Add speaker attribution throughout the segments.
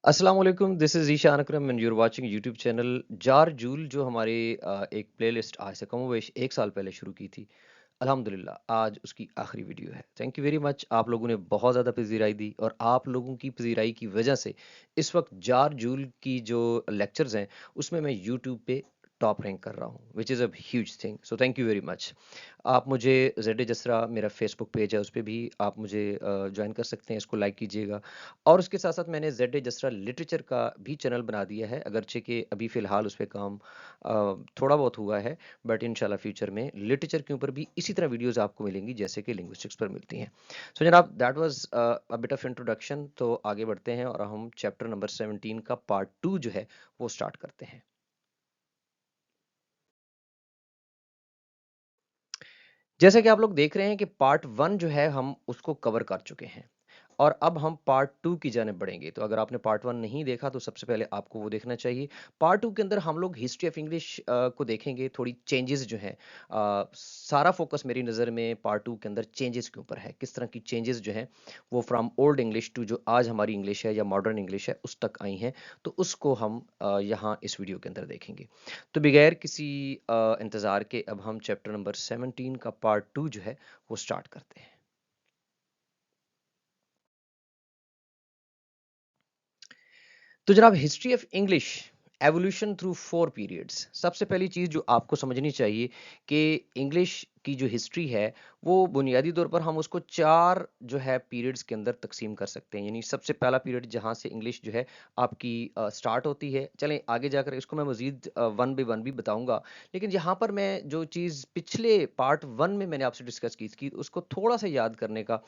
Speaker 1: अस्सलाम वालेकुम, this is Zeeshan Akram and you are watching YouTube channel जार जूल जो हमारे एक प्लेलिस्ट आज से कमोबेश 1 साल पहले शुरू की थी। अल्हम्दुलिल्लाह आज उसकी आखिरी वीडियो है। थैंक यू वेरी मच, आप लोगों ने बहुत ज़्यादा पज़ीराई दी और आप लोगों की पज़ीराई की वजह से इस वक़्त जार जूल की जो लेक्चर्स हैं, उसमें मैं यूट्यूब पे टॉप रैंक कर रहा हूँ, which is a huge thing. So thank you very much. आप मुझे ज़ेड जसरा मेरा फेसबुक पेज है, उस पे भी आप मुझे जॉइन कर सकते हैं, इसको लाइक कीजिएगा। और उसके साथ-साथ मैंने ज़ेड जसरा लिटरेचर का भी चैनल बना दिया है, अगरचे कि अभी फ़िलहाल उस पे काम थोड़ा बहुत हुआ है, बट इंशाल्लाह फ्यूचर में लिटरेचर के ऊपर भी इसी तरह वीडियोज़ आपको मिलेंगी जैसे कि लिंग्विस्टिक्स पर मिलती हैं। सो जनाब that was a bit of introduction, तो आगे बढ़ते हैं और हम चैप्टर नंबर 17 का पार्ट 2 जो है, वो स्टार्ट करते हैं। जैसा कि आप लोग देख रहे हैं कि पार्ट 1 जो है हम उसको कवर कर चुके हैं और अब हम पार्ट 2 की जानिब बढ़ेंगे। तो अगर आपने पार्ट 1 नहीं देखा तो सबसे पहले आपको वो देखना चाहिए। पार्ट 2 के अंदर हम लोग हिस्ट्री ऑफ इंग्लिश को देखेंगे, थोड़ी चेंजेस जो हैं। सारा फोकस मेरी नज़र में पार्ट 2 के अंदर चेंजेस के ऊपर है। किस तरह की चेंजेस जो हैं वो फ्रॉम ओल्ड इंग्लिश टू जो आज हमारी इंग्लिश है या मॉडर्न इंग्लिश है उस तक आई हैं। तो उसको हम यहाँ इस वीडियो के अंदर देखेंगे। तो बगैर किसी इंतज़ार के अब हम चैप्टर नंबर 17 का पार्ट 2 जो है वो स्टार्ट करते हैं। तो जनाब history of English evolution through 4 periods, सबसे पहली चीज़ जो आपको समझनी चाहिए कि इंग्लिश की जो हिस्ट्री है वो बुनियादी तौर पर हम उसको 4 जो है पीरियड्स के अंदर तकसीम कर सकते हैं। यानी सबसे पहला पीरियड जहाँ से इंग्लिश जो है आपकी स्टार्ट होती है। चलें आगे जाकर इसको मैं मज़ीद वन बाय वन भी बताऊँगा। लेकिन यहाँ पर मैं जो चीज़ पिछले पार्ट 1 में मैंने आपसे डिस्कस की थी उसको थोड़ा-सा याद करने का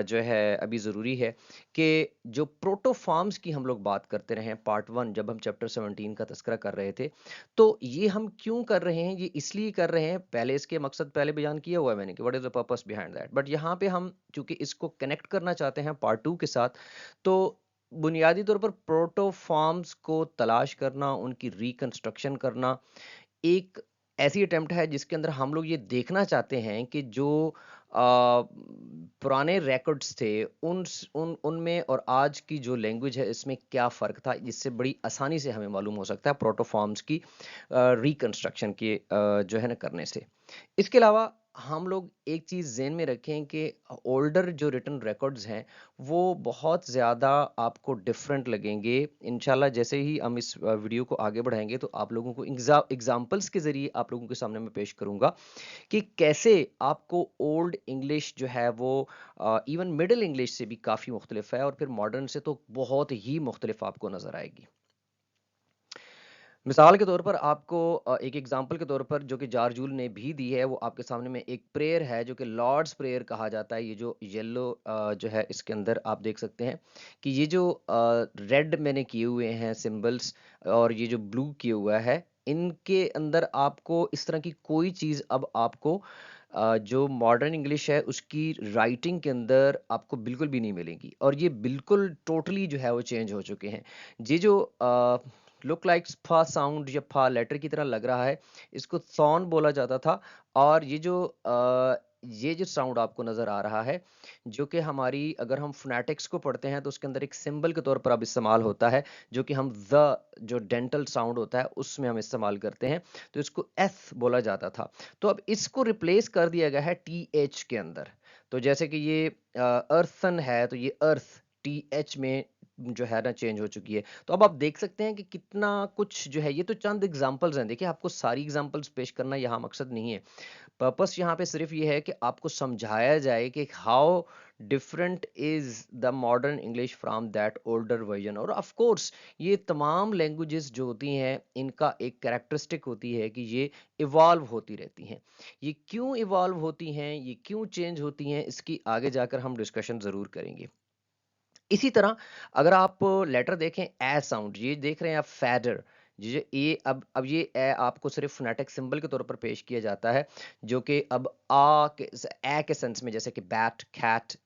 Speaker 1: जो है अभी ज़रूरी है कि जो प्रोटोफॉर्म्स की हम लोग बात करते रहे हैं पार्ट 1 जब हम चैप्टर 17 का तज़किरा कर रहे थे, तो ये हम क्यों कर रहे हैं? ये इसलिए कर रहे हैं, पहले इसके मकसद पहले बयान किया हुआ है मैंने कि what is the purpose behind that. But यहाँ पे हम चूँकि इसको कनेक्ट करना चाहते हैं पार्ट 2 के साथ, तो बुनियादी तौर पर प्रोटोफॉर्म्स को तलाश करना, उनकी रिकंस्ट्रक्शन करना एक ऐसी अटेम्प्ट है जिसके अंदर हम लोग ये देखना चाहते हैं कि जो पुराने रिकॉर्ड्स थे उनमें और आज की जो लैंग्वेज है इसमें क्या फ़र्क था, जिससे बड़ी आसानी से हमें मालूम हो सकता है प्रोटोफॉर्म्स की रिकंस्ट्रक्शन के जो है ना करने से। इसके अलावा हम लोग एक चीज़ ज़हन में रखें कि ओल्डर जो रिटन रिकॉर्ड्स हैं, वो बहुत ज़्यादा आपको डिफरेंट लगेंगे। इंशाल्लाह जैसे ही हम इस वीडियो को आगे बढ़ाएँगे तो आप लोगों को एग्ज़ाम्पल्स के ज़रिए आप लोगों के सामने मैं पेश करूँगा कि कैसे आपको ओल्ड इंग्लिश जो है वो इवन मिडल इंग्लिश से भी काफ़ी मुख्तलिफ है और फिर मॉडर्न से तो बहुत ही मुख्तलिफ आपको नज़र आएगी। मिसाल के तौर पर आपको एक एग्जांपल के तौर पर जो कि जारजूल ने भी दी है वो आपके सामने में एक प्रेयर है जो कि लॉर्ड्स प्रेयर कहा जाता है। ये जो येलो जो है इसके अंदर आप देख सकते हैं कि ये जो रेड मैंने किए हुए हैं सिंबल्स और ये जो ब्लू किया हुआ है, इनके अंदर आपको इस तरह की कोई चीज़ अब आपको जो मॉडर्न इंग्लिश है उसकी राइटिंग के अंदर आपको बिल्कुल भी नहीं मिलेगी और ये बिल्कुल टोटली जो है वो चेंज हो चुके हैं। ये जो लुक लाइक फा साउंड या फा लेटर की तरह लग रहा है, इसको सॉन बोला जाता था और ये जो साउंड आपको नज़र आ रहा है, जो कि हमारी अगर हम फोनेटिक्स को पढ़ते हैं तो उसके अंदर एक सिंबल के तौर पर अब इस्तेमाल होता है, जो कि हम जो डेंटल साउंड होता है उसमें हम इस्तेमाल करते हैं, तो इसको एथ बोला जाता था। तो अब इसको रिप्लेस कर दिया गया है टीएच के अंदर। तो जैसे कि ये अर्थन है तो ये अर्थ टीएच में जो है ना चेंज हो चुकी है। तो अब आप देख सकते हैं कि कितना कुछ जो है, ये तो चंद एग्जांपल्स हैं। देखिए आपको सारी एग्जांपल्स पेश करना यहाँ मकसद नहीं है। पर्पस यहाँ पे सिर्फ ये है कि आपको समझाया जाए कि how different is the modern English from that older version. और ऑफ कोर्स ये तमाम लैंग्वेजेस जो होती हैं इनका एक कैरेक्टरिस्टिक होती है कि ये इवॉल्व होती रहती हैं। ये क्यों इवॉल्व होती हैं, ये क्यों चेंज होती हैं, इसकी आगे जाकर हम डिस्कशन ज़रूर करेंगे। इसी तरह अगर आप लेटर देखें ए साउंड, ये देख रहे हैं आप फैदर, ये अब ये ए आपको सिर्फ फोनेटिक सिंबल के तौर पर पेश किया जाता है, जो कि अब ए के सेंस में जैसे कि बैट कैट,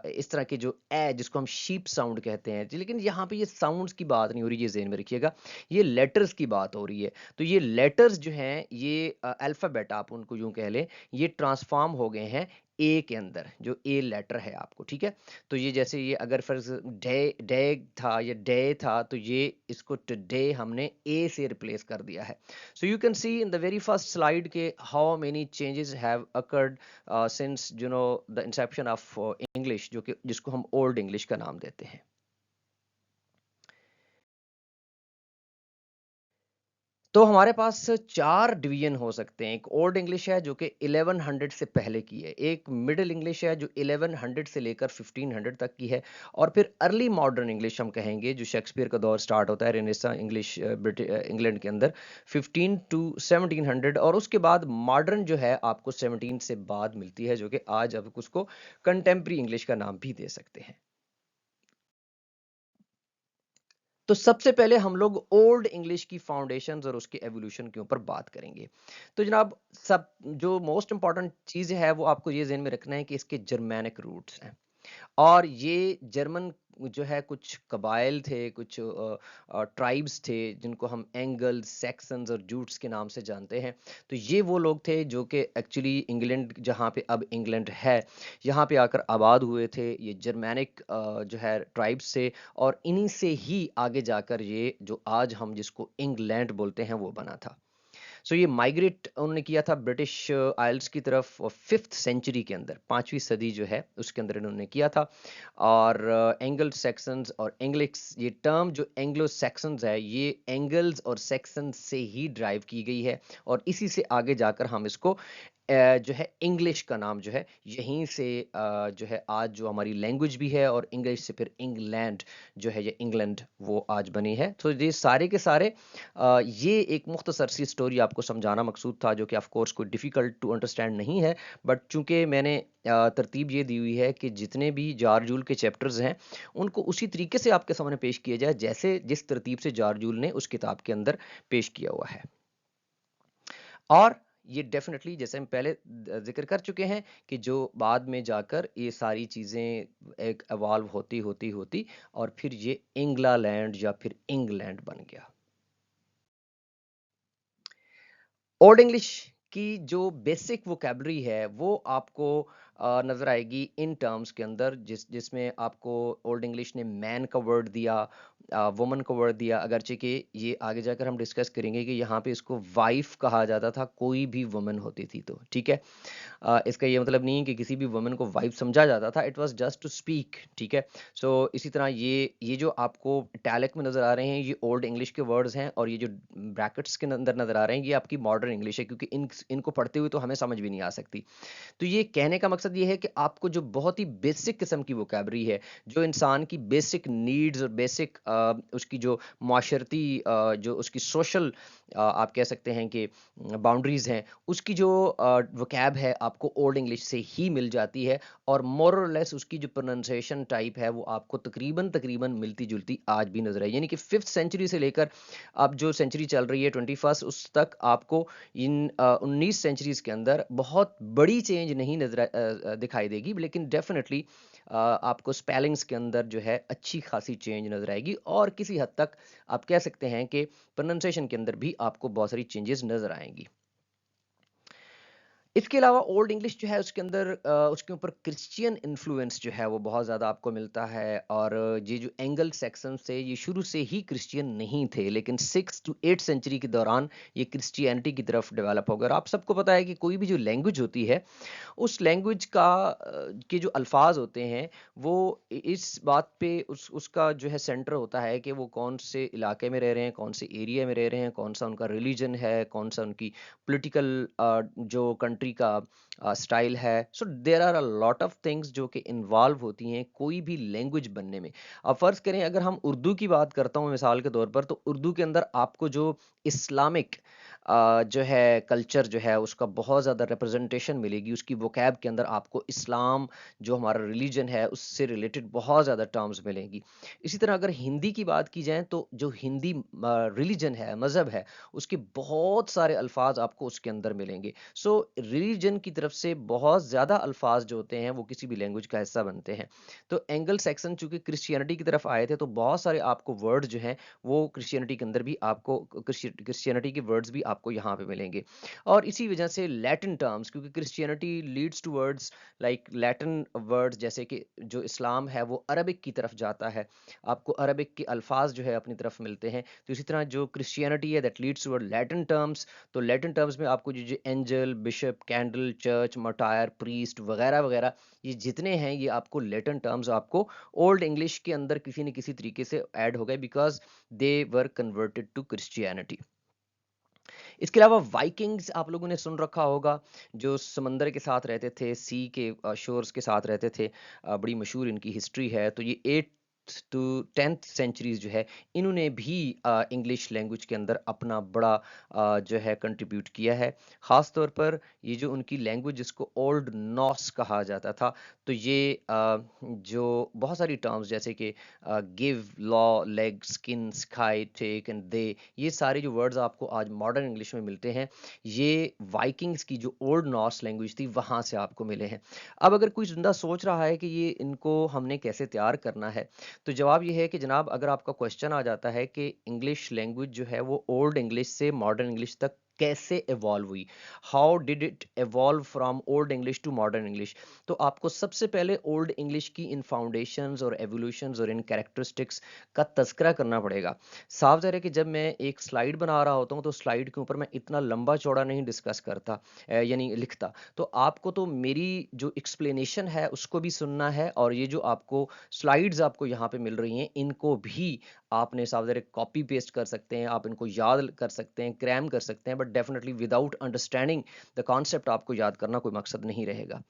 Speaker 1: इस तरह के जो ए जिसको हम शीप साउंड कहते हैं जी, लेकिन यहाँ पे ये साउंड्स की बात नहीं हो रही, ये ज़हन में रखिएगा, ये लेटर्स की बात हो रही है। तो ये लेटर्स जो हैं ये अल्फ़ाबेट आप उनको यूँ कह लें, ये ट्रांसफ़ॉर्म हो गए हैं ए के अंदर, जो ए लेटर है आपको, ठीक है? तो ये जैसे ये अगर फर्ज डे डे था या डे था, तो ये इसको टुडे हमने ए से रिप्लेस कर दिया है। So you can see in the very first slide के how many changes have occurred since the inception of English, जो कि जिसको हम ओल्ड इंग्लिश का नाम देते हैं। तो हमारे पास 4 डिवीज़न हो सकते हैं। एक ओल्ड इंग्लिश है जो कि 1100 से पहले की है, एक मिडल इंग्लिश है जो 1100 से लेकर 1500 तक की है, और फिर अर्ली मॉडर्न इंग्लिश हम कहेंगे, जो शेक्सपियर का दौर स्टार्ट होता है रेनेसां इंग्लिश इंग्लैंड के अंदर 15 टू 1700, और उसके बाद मॉडर्न जो है आपको 17 से बाद मिलती है, जो कि आज आप उसको कंटेम्प्रेरी इंग्लिश का नाम भी दे सकते हैं। तो सबसे पहले हम लोग ओल्ड इंग्लिश की फाउंडेशंस और उसके एवोल्यूशन के ऊपर बात करेंगे। तो जनाब, सब जो मोस्ट इंपॉर्टेंट चीज़ है वो आपको ये ज़हन में रखना है कि इसके जर्मैनिक रूट्स हैं, और ये जर्मन जो है कुछ कबाइल थे, कुछ ट्राइब्स थे, जिनको हम एंगल्स, सैक्सन्स और जूट्स के नाम से जानते हैं। तो ये वो लोग थे जो कि एक्चुअली इंग्लैंड, जहाँ पे अब इंग्लैंड है, यहाँ पे आकर आबाद हुए थे। ये जर्मैनिक जो है ट्राइब्स से, और इन्हीं से ही आगे जाकर ये जो आज हम जिसको इंग्लैंड बोलते हैं वो बना था। सो ये माइग्रेट उन्होंने किया था ब्रिटिश आइल्स की तरफ 5th सेंचुरी के अंदर, 5वीं सदी जो है उसके अंदर इन्होंने किया था। और एंगल सेक्सन्स और एंग्लिक्स, ये टर्म जो एंग्लो सेक्सन्स है, ये एंगल्स और सेक्सन्स से ही ड्राइव की गई है, और इसी से आगे जाकर हम इसको जो है इंग्लिश का नाम जो है यहीं से जो है आज जो हमारी लैंग्वेज भी है, और इंग्लिश से फिर इंग्लैंड जो है, ये इंग्लैंड वो आज बनी है। तो ये सारे के सारे ये एक मुख्तसर सी स्टोरी आपको समझाना मकसूद था, जो कि ऑफ कोर्स कोई डिफ़िकल्ट टू अंडरस्टैंड नहीं है, बट चूंकि मैंने तरतीब ये दी हुई है कि जितने भी जारजूल के चैप्टर्स हैं उनको उसी तरीके से आपके सामने पेश किया जाए जैसे जिस तरतीब से जारजूल ने उस किताब के अंदर पेश किया हुआ है। और ये डेफिनेटली, जैसे हम पहले जिक्र कर चुके हैं, कि जो बाद में जाकर ये सारी चीज़ें एक एवॉल्व होती होती होती और फिर ये इंग्ला लैंड या फिर इंग्लैंड बन गया। ओल्ड इंग्लिश की जो बेसिक वोकेबलरी है वो आपको नज़र आएगी इन टर्म्स के अंदर, जिसमें आपको ओल्ड इंग्लिश ने मैन का वर्ड दिया, वुमन का वर्ड दिया, अगरचे कि ये आगे जाकर हम डिस्कस करेंगे कि यहाँ पे इसको वाइफ कहा जाता था, कोई भी वुमन होती थी तो, ठीक है। इसका ये मतलब नहीं है कि किसी भी वुमन को वाइफ समझा जाता था, it was just to speak, ठीक है। सो इसी तरह ये जो आपको टैलेक में नज़र आ रहे हैं, ये ओल्ड इंग्लिश के वर्ड्स हैं, और ये जो ब्रैकेट्स के अंदर नज़र आ रहे हैं, ये आपकी मॉडर्न इंग्लिश है, क्योंकि इनको पढ़ते हुए तो हमें समझ भी नहीं आ सकती। तो ये कहने का मकसद ये है कि आपको जो बहुत ही बेसिक किस्म की वोकैबलरी है, जो इंसान की बेसिक नीड्स और बेसिक उसकी जो माशरती जो उसकी सोशल आप कह सकते हैं कि बाउंड्रीज हैं, उसकी जो वोकैब है आपको ओल्ड इंग्लिश से ही मिल जाती है, और मोर और लेस उसकी जो प्रोनाउंसिएशन टाइप है वो आपको तकरीबन तकरीबन मिलती जुलती आज भी नजर आई, यानी कि 5th सेंचुरी से लेकर अब जो सेंचुरी चल रही है 21st, उस तक आपको इन 19 सेंचुरीज के अंदर बहुत बड़ी चेंज नहीं दिखाई देगी, लेकिन डेफिनेटली आपको स्पेलिंग्स के अंदर जो है अच्छी खासी चेंज नजर आएगी, और किसी हद तक आप कह सकते हैं कि प्रोनाउंसिएशन के अंदर भी आपको बहुत सारी चेंजेस नजर आएंगी। इसके अलावा ओल्ड इंग्लिश जो है उसके अंदर उसके ऊपर क्रिश्चियन इन्फ्लुएंस जो है वो बहुत ज़्यादा आपको मिलता है, और ये जो एंगल सेक्शन से ये शुरू से ही क्रिश्चियन नहीं थे, लेकिन 6 to 8 सेंचुरी के दौरान ये क्रिश्चियनिटी की तरफ डेवलप हो गया। और आप सबको पता है कि कोई भी जो लैंग्वेज होती है, उस लैंग्वेज का के जो अल्फाज होते हैं वो इस बात पे उसका जो है सेंटर होता है कि वो कौन से इलाके में रह रहे हैं, कौन से एरिया में रह रहे हैं, कौन सा उनका रिलीजन है, कौन सा उनकी पॉलिटिकल जो कंट्री का स्टाइल है। So there are a lot of things जो कि इन्वॉल्व होती हैं कोई भी लैंग्वेज बनने में। अब फर्ज करें अगर हम उर्दू की बात करता हूँ मिसाल के तौर पर, तो उर्दू के अंदर आपको जो इस्लामिक जो है कल्चर जो है उसका बहुत ज़्यादा रिप्रेजेंटेशन मिलेगी, उसकी वोकैब के अंदर आपको इस्लाम जो हमारा रिलीजन है उससे रिलेटेड बहुत ज़्यादा टर्म्स मिलेंगी। इसी तरह अगर हिंदी की बात की जाए, तो जो हिंदी रिलीजन है, मज़हब है, उसके बहुत सारे अल्फाज आपको उसके अंदर मिलेंगे। सो रिलीजन की तरफ से बहुत ज़्यादा अल्फाज जो होते हैं वो किसी भी लैंग्वेज का हिस्सा बनते हैं। तो एंगल सेक्शन चूंकि क्रिश्चियनिटी की तरफ आए थे, तो बहुत सारे आपको वर्ड जो हैं वो क्रिश्चियनिटी के अंदर भी आपको क्रिश्चियनिटी के वर्ड्स भी आपको यहाँ पे मिलेंगे। और इसी वजह से लैटिन टर्म्स, क्योंकि Christianity leads towards like Latin words, जैसे कि जो इस्लाम है वो अरबिक की तरफ जाता है, आपको अरबिक के अल्फाज जो है अपनी तरफ मिलते हैं। तो इसी तरह जो क्रिश्चियनिटी है that leads toward Latin terms. तो लैटिन टर्म्स में आपको जो जो angel, bishop, candle, church, martyr, priest वगैरह वगैरह, ये जितने हैं ये आपको लैटिन टर्म्स आपको ओल्ड इंग्लिश के अंदर किसी न किसी तरीके से ऐड हो गए, because they were converted to Christianity. इसके अलावा वाइकिंग्स आप लोगों ने सुन रखा होगा, जो समंदर के साथ रहते थे, सी के शोर्स के साथ रहते थे। बड़ी मशहूर इनकी हिस्ट्री है। तो ये 8th टू 10th सेंचुरीज जो है, इन्होंने भी इंग्लिश लैंग्वेज के अंदर अपना बड़ा जो है कंट्रीब्यूट किया है। ख़ास तौर पर ये जो उनकी लैंग्वेज, जिसको ओल्ड नॉस कहा जाता था, तो ये जो बहुत सारी टर्म्स जैसे कि give, law, leg, skin, sky, take and they, ये सारे जो वर्ड्स आपको आज मॉडर्न इंग्लिश में मिलते हैं, ये वाइकिंग्स की जो ओल्ड नॉर्स लैंग्वेज थी वहाँ से आपको मिले हैं। अब अगर कोई बंदा सोच रहा है कि ये इनको हमने कैसे तैयार करना है, तो जवाब ये है कि जनाब, अगर आपका क्वेश्चन आ जाता है कि इंग्लिश लैंग्वेज जो है वो ओल्ड इंग्लिश से मॉडर्न इंग्लिश तक कैसे इवॉल्व हुई, how did it evolve from old English to modern English, तो आपको सबसे पहले ओल्ड इंग्लिश की इन फाउंडेशंस और एवोल्यूशंस और इन कैरेक्टरिस्टिक्स का तज़किरा करना पड़ेगा। साफ ज़ाहिर है कि जब मैं एक स्लाइड बना रहा होता हूँ तो स्लाइड के ऊपर मैं इतना लंबा चौड़ा नहीं डिस्कस करता, यानी लिखता। तो आपको तो मेरी जो एक्सप्लेनेशन है उसको भी सुनना है, और ये जो आपको स्लाइड्स आपको यहाँ पे मिल रही हैं, इनको भी आपने साफ ज़ाहिर है कॉपी पेस्ट कर सकते हैं, आप इनको याद कर सकते हैं, क्रैम कर सकते हैं, but definitely without understanding the concept आपको याद करना कोई मकसद नहीं रहेगा।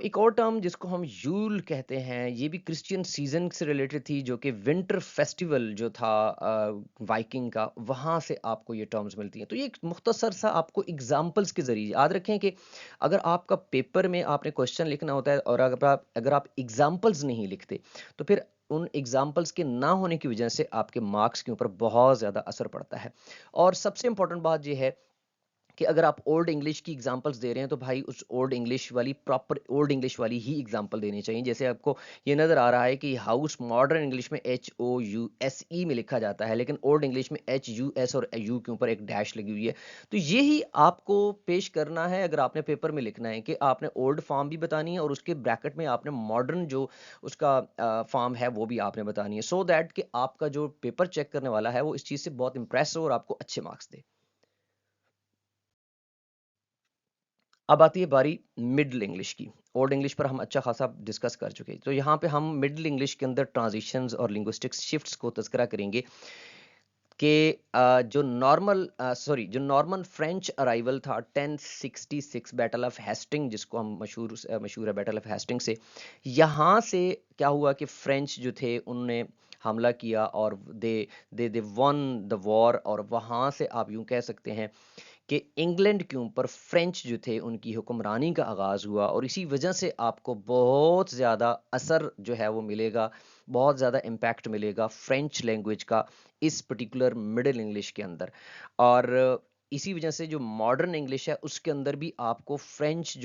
Speaker 1: एक और टर्म जिसको हम यूल कहते हैं, ये भी क्रिश्चियन सीजन से रिलेटेड थी, जो कि विंटर फेस्टिवल जो था वाइकिंग का, वहाँ से आपको ये टर्म्स मिलती हैं। तो ये एक मुख्तसर सा आपको एग्जाम्पल्स के जरिए याद रखें कि अगर आपका पेपर में आपने क्वेश्चन लिखना होता है और अगर आप एग्जाम्पल्स नहीं लिखते, तो फिर उन एग्जाम्पल्स के ना होने की वजह से आपके मार्क्स के ऊपर बहुत ज़्यादा असर पड़ता है। और सबसे इंपॉर्टेंट बात यह है कि अगर आप ओल्ड इंग्लिश की एग्जांपल्स दे रहे हैं, तो भाई उस ओल्ड इंग्लिश वाली, प्रॉपर ओल्ड इंग्लिश वाली ही एग्जांपल देनी चाहिए। जैसे आपको ये नज़र आ रहा है कि हाउस मॉडर्न इंग्लिश में HOUSE में लिखा जाता है, लेकिन ओल्ड इंग्लिश में HUS और यू के ऊपर एक डैश लगी हुई है। तो यही आपको पेश करना है अगर आपने पेपर में लिखना है, कि आपने ओल्ड फॉर्म भी बतानी है और उसके ब्रैकेट में आपने मॉडर्न जो उसका फॉर्म है वो भी आपने बतानी है, सो दैट कि आपका जो पेपर चेक करने वाला है वो इस चीज़ से बहुत इंप्रेस हो और आपको अच्छे मार्क्स दे। अब आती है बारी मिडल इंग्लिश की। ओल्ड इंग्लिश पर हम अच्छा खासा डिस्कस कर चुके हैं। तो यहाँ पे हम मिडल इंग्लिश के अंदर ट्रांजिशंस और लिंग्विस्टिक्स शिफ्ट्स को तज़किरा करेंगे कि जो नॉर्मन फ्रेंच अराइवल था 1066, बैटल ऑफ हेस्टिंग, जिसको हम मशहूर है बैटल ऑफ हेस्टिंग से। यहाँ से क्या हुआ कि फ्रेंच जो थे उन्होंने हमला किया और दे दे दे वन द वॉर, और वहाँ से आप यूं कह सकते हैं कि इंग्लैंड के ऊपर फ्रेंच जो थे उनकी हुक्मरानी का आगाज़ हुआ, और इसी वजह से आपको बहुत ज़्यादा असर जो है वो मिलेगा, बहुत ज़्यादा इम्पैक्ट मिलेगा फ्रेंच लैंग्वेज का इस पर्टिकुलर मिडिल इंग्लिश के अंदर। और इसी वजह से जो मॉडर्न इंग्लिश है उसके अंदर भी आपको फ्रेंच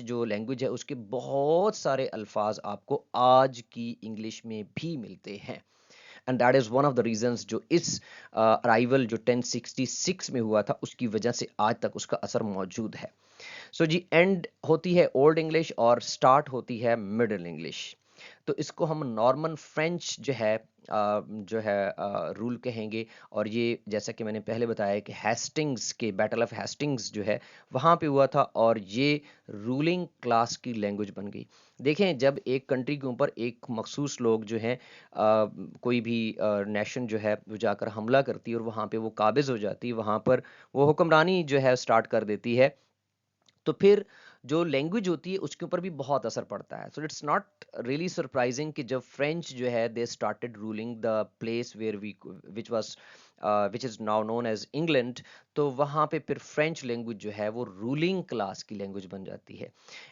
Speaker 1: जो लैंग्वेज है उसके बहुत सारे अल्फाज आपको आज की इंग्लिश में भी मिलते हैं। And that is one of the reasons, जो इस अराइवल जो 1066 में हुआ था उसकी वजह से आज तक उसका असर मौजूद है। जी, एंड होती है ओल्ड इंग्लिश और स्टार्ट होती है मिडिल इंग्लिश। तो इसको हम नॉर्मन फ्रेंच रूल कहेंगे। और ये जैसा कि मैंने पहले बताया कि हेस्टिंग्स के बैटल ऑफ हेस्टिंग्स जो है वहाँ पे हुआ था, और ये रूलिंग क्लास की लैंग्वेज बन गई। देखें, जब एक कंट्री के ऊपर एक मखसूस लोग जो हैं, कोई भी नेशन जो है वो जाकर हमला करती है और वहाँ पे वो काबिज हो जाती है, वहाँ पर वो हुक्मरानी जो है स्टार्ट कर देती है, तो फिर जो लैंग्वेज होती है उसके ऊपर भी बहुत असर पड़ता है। So it's not really surprising कि जब फ्रेंच जो है they started ruling the place where we which was which is now known as England, तो वहाँ पे फिर फ्रेंच लैंग्वेज जो है वो रूलिंग क्लास की लैंग्वेज बन जाती है।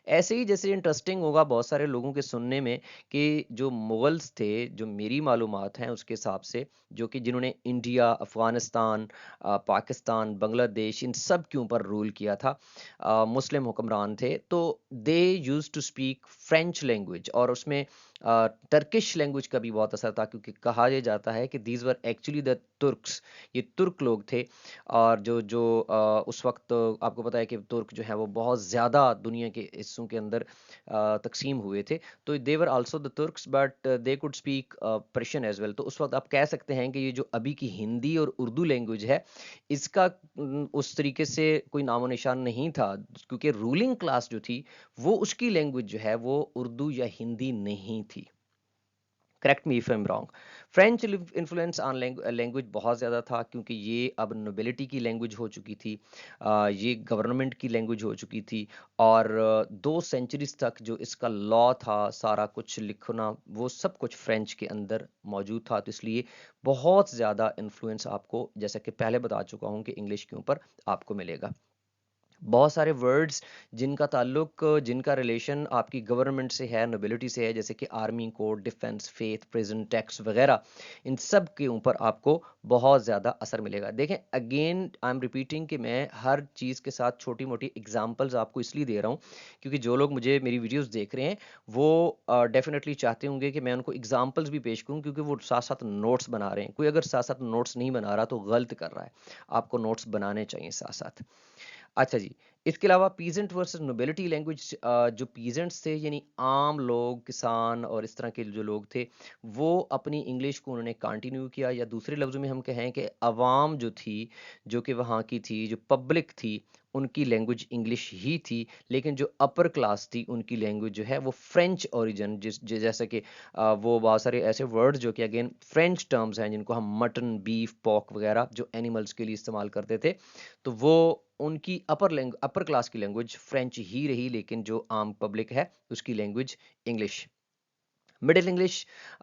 Speaker 1: ऐसे ही जैसे इंटरेस्टिंग होगा बहुत सारे लोगों के सुनने में कि जो मुगल्स थे, जो मेरी मालूमात हैं उसके हिसाब से, जो कि जिन्होंने इंडिया, अफगानिस्तान, पाकिस्तान, बांग्लादेश, इन सब के ऊपर रूल किया था, मुस्लिम हुक्मरान थे, तो they used to speak French language, और उसमें टर्किश लैंग्वेज का भी बहुत असर था, क्योंकि कहा ये जाता है कि these were actually the Turks, ये तुर्क लोग थे। और जो जो उस वक्त आपको पता है कि तुर्क जो है वो बहुत ज़्यादा दुनिया के हिस्सों के अंदर तकसीम हुए थे। तो they were also the Turks, but they could speak Persian as well. तो उस वक्त आप कह सकते हैं कि ये जो अभी की हिंदी और उर्दू लैंग्वेज है, इसका उस तरीके से कोई नामो निशान नहीं था, क्योंकि रूलिंग क्लास जो थी वो उसकी लैंग्वेज जो है वो उर्दू या हिंदी नहीं थी। Correct me if I am wrong. French influence on language बहुत ज़्यादा था, क्योंकि ये अब नोबिलिटी की लैंग्वेज हो चुकी थी, ये गवर्नमेंट की लैंग्वेज हो चुकी थी। और 2 सेंचुरीज तक जो इसका लॉ था, सारा कुछ लिखना, वो सब कुछ फ्रेंच के अंदर मौजूद था। तो इसलिए बहुत ज़्यादा इन्फ्लुएंस आपको, जैसा कि पहले बता चुका हूँ, कि इंग्लिश के ऊपर आपको मिलेगा। बहुत सारे वर्ड्स जिनका ताल्लुक, जिनका रिलेशन आपकी गवर्नमेंट से है, नोबिलिटी से है, जैसे कि army code, defence, faith, prison, tax वगैरह, इन सब के ऊपर आपको बहुत ज़्यादा असर मिलेगा। देखें, अगेन आई एम रिपीटिंग कि मैं हर चीज़ के साथ छोटी मोटी एग्जांपल्स आपको इसलिए दे रहा हूँ, क्योंकि जो लोग मुझे मेरी वीडियोस देख रहे हैं वो डेफिनेटली चाहते होंगे कि मैं उनको एग्जांपल्स भी पेश करूँ, क्योंकि वो साथ साथ नोट्स बना रहे हैं। कोई अगर साथ साथ नोट्स नहीं बना रहा तो गलत कर रहा है, आपको नोट्स बनाने चाहिए साथ साथ। अच्छा जी, इसके अलावा पीजेंट वर्सेस नोबिलिटी लैंग्वेज, जो पीजेंट्स थे यानी आम लोग, किसान और इस तरह के जो लोग थे, वो अपनी इंग्लिश को उन्होंने कंटिन्यू किया, या दूसरे लफ्ज़ों में हम कहें कि अवाम जो थी, जो कि वहाँ की थी, जो पब्लिक थी, उनकी लैंग्वेज इंग्लिश ही थी। लेकिन जो अपर क्लास थी, उनकी लैंग्वेज जो है वो फ्रेंच ओरिजिन, जैसे कि वो बहुत सारे ऐसे वर्ड्स जो कि अगेन फ्रेंच टर्म्स हैं, जिनको हम मटन, बीफ, पॉक वगैरह जो एनिमल्स के लिए इस्तेमाल करते थे, तो वो उनकी अपर क्लास की लैंग्वेज फ्रेंच ही रही, लेकिन जो आम पब्लिक है उसकी लैंग्वेज इंग्लिश। मिडिल इंग्लिश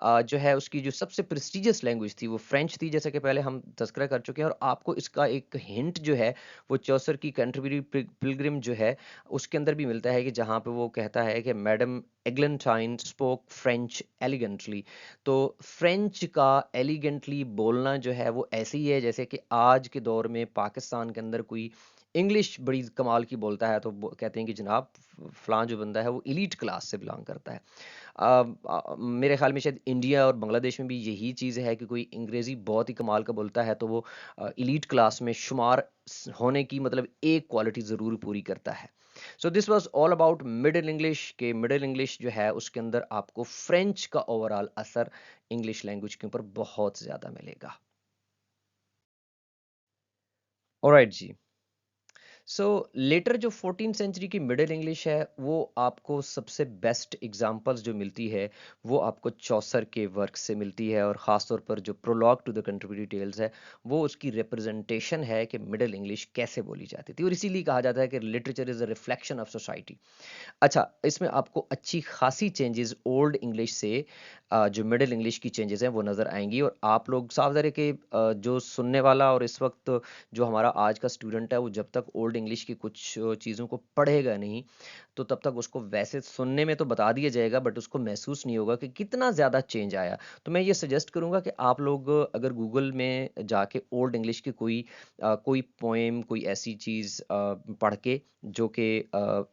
Speaker 1: जो है उसकी जो सबसे प्रेस्टिजियस लैंग्वेज थी वो फ्रेंच थी, जैसे कि पहले हम तज़किरा कर चुके हैं। और आपको इसका एक हिंट जो है वो चौसर की कैंटरबरी पिलग्रिम जो है उसके अंदर भी मिलता है, कि जहाँ पे वो कहता है कि मैडम एग्लेंटाइन स्पोक फ्रेंच एलिगेंटली। तो फ्रेंच का एलिगेंटली बोलना जो है वो ऐसे ही है जैसे कि आज के दौर में पाकिस्तान के अंदर कोई इंग्लिश बड़ी कमाल की बोलता है, तो कहते हैं कि जनाब फलां जो बंदा है वो इलीट क्लास से बिलोंग करता है। मेरे ख्याल में शायद इंडिया और बांग्लादेश में भी यही चीज़ है, कि कोई अंग्रेज़ी बहुत ही कमाल का बोलता है तो वो इलीट क्लास में शुमार होने की मतलब एक क्वालिटी ज़रूर पूरी करता है। So this was all about middle English, के मिडिल इंग्लिश जो है उसके अंदर आपको फ्रेंच का ओवरऑल असर इंग्लिश लैंग्वेज के ऊपर बहुत ज़्यादा मिलेगा। ऑलराइट जी। सो लेटर जो 14th सेंचुरी की मिडिल इंग्लिश है, वो आपको सबसे बेस्ट एग्जांपल्स जो मिलती है वो आपको चौसर के वर्क से मिलती है, और ख़ास तौर पर जो prologue to the contributory tales है वो उसकी रिप्रेजेंटेशन है कि मिडिल इंग्लिश कैसे बोली जाती थी। और इसीलिए कहा जाता है कि literature is a reflection of society. अच्छा, इसमें आपको अच्छी खासी चेंजेस ओल्ड इंग्लिश से जो मिडिल इंग्लिश की चेंजेस हैं वो नज़र आएंगी। और आप लोग साफ ज़ाहिर है कि जो सुनने वाला और इस वक्त जो हमारा आज का स्टूडेंट है वो जब तक ओल्ड इंग्लिश की कुछ चीज़ों को पढ़ेगा नहीं, तो तब तक उसको वैसे सुनने में तो बता दिया जाएगा, बट उसको महसूस नहीं होगा कि कितना ज़्यादा चेंज आया। तो मैं ये सजेस्ट करूँगा कि आप लोग अगर गूगल में जाके ओल्ड इंग्लिश की कोई पोएम, कोई ऐसी चीज़ पढ़ के जो कि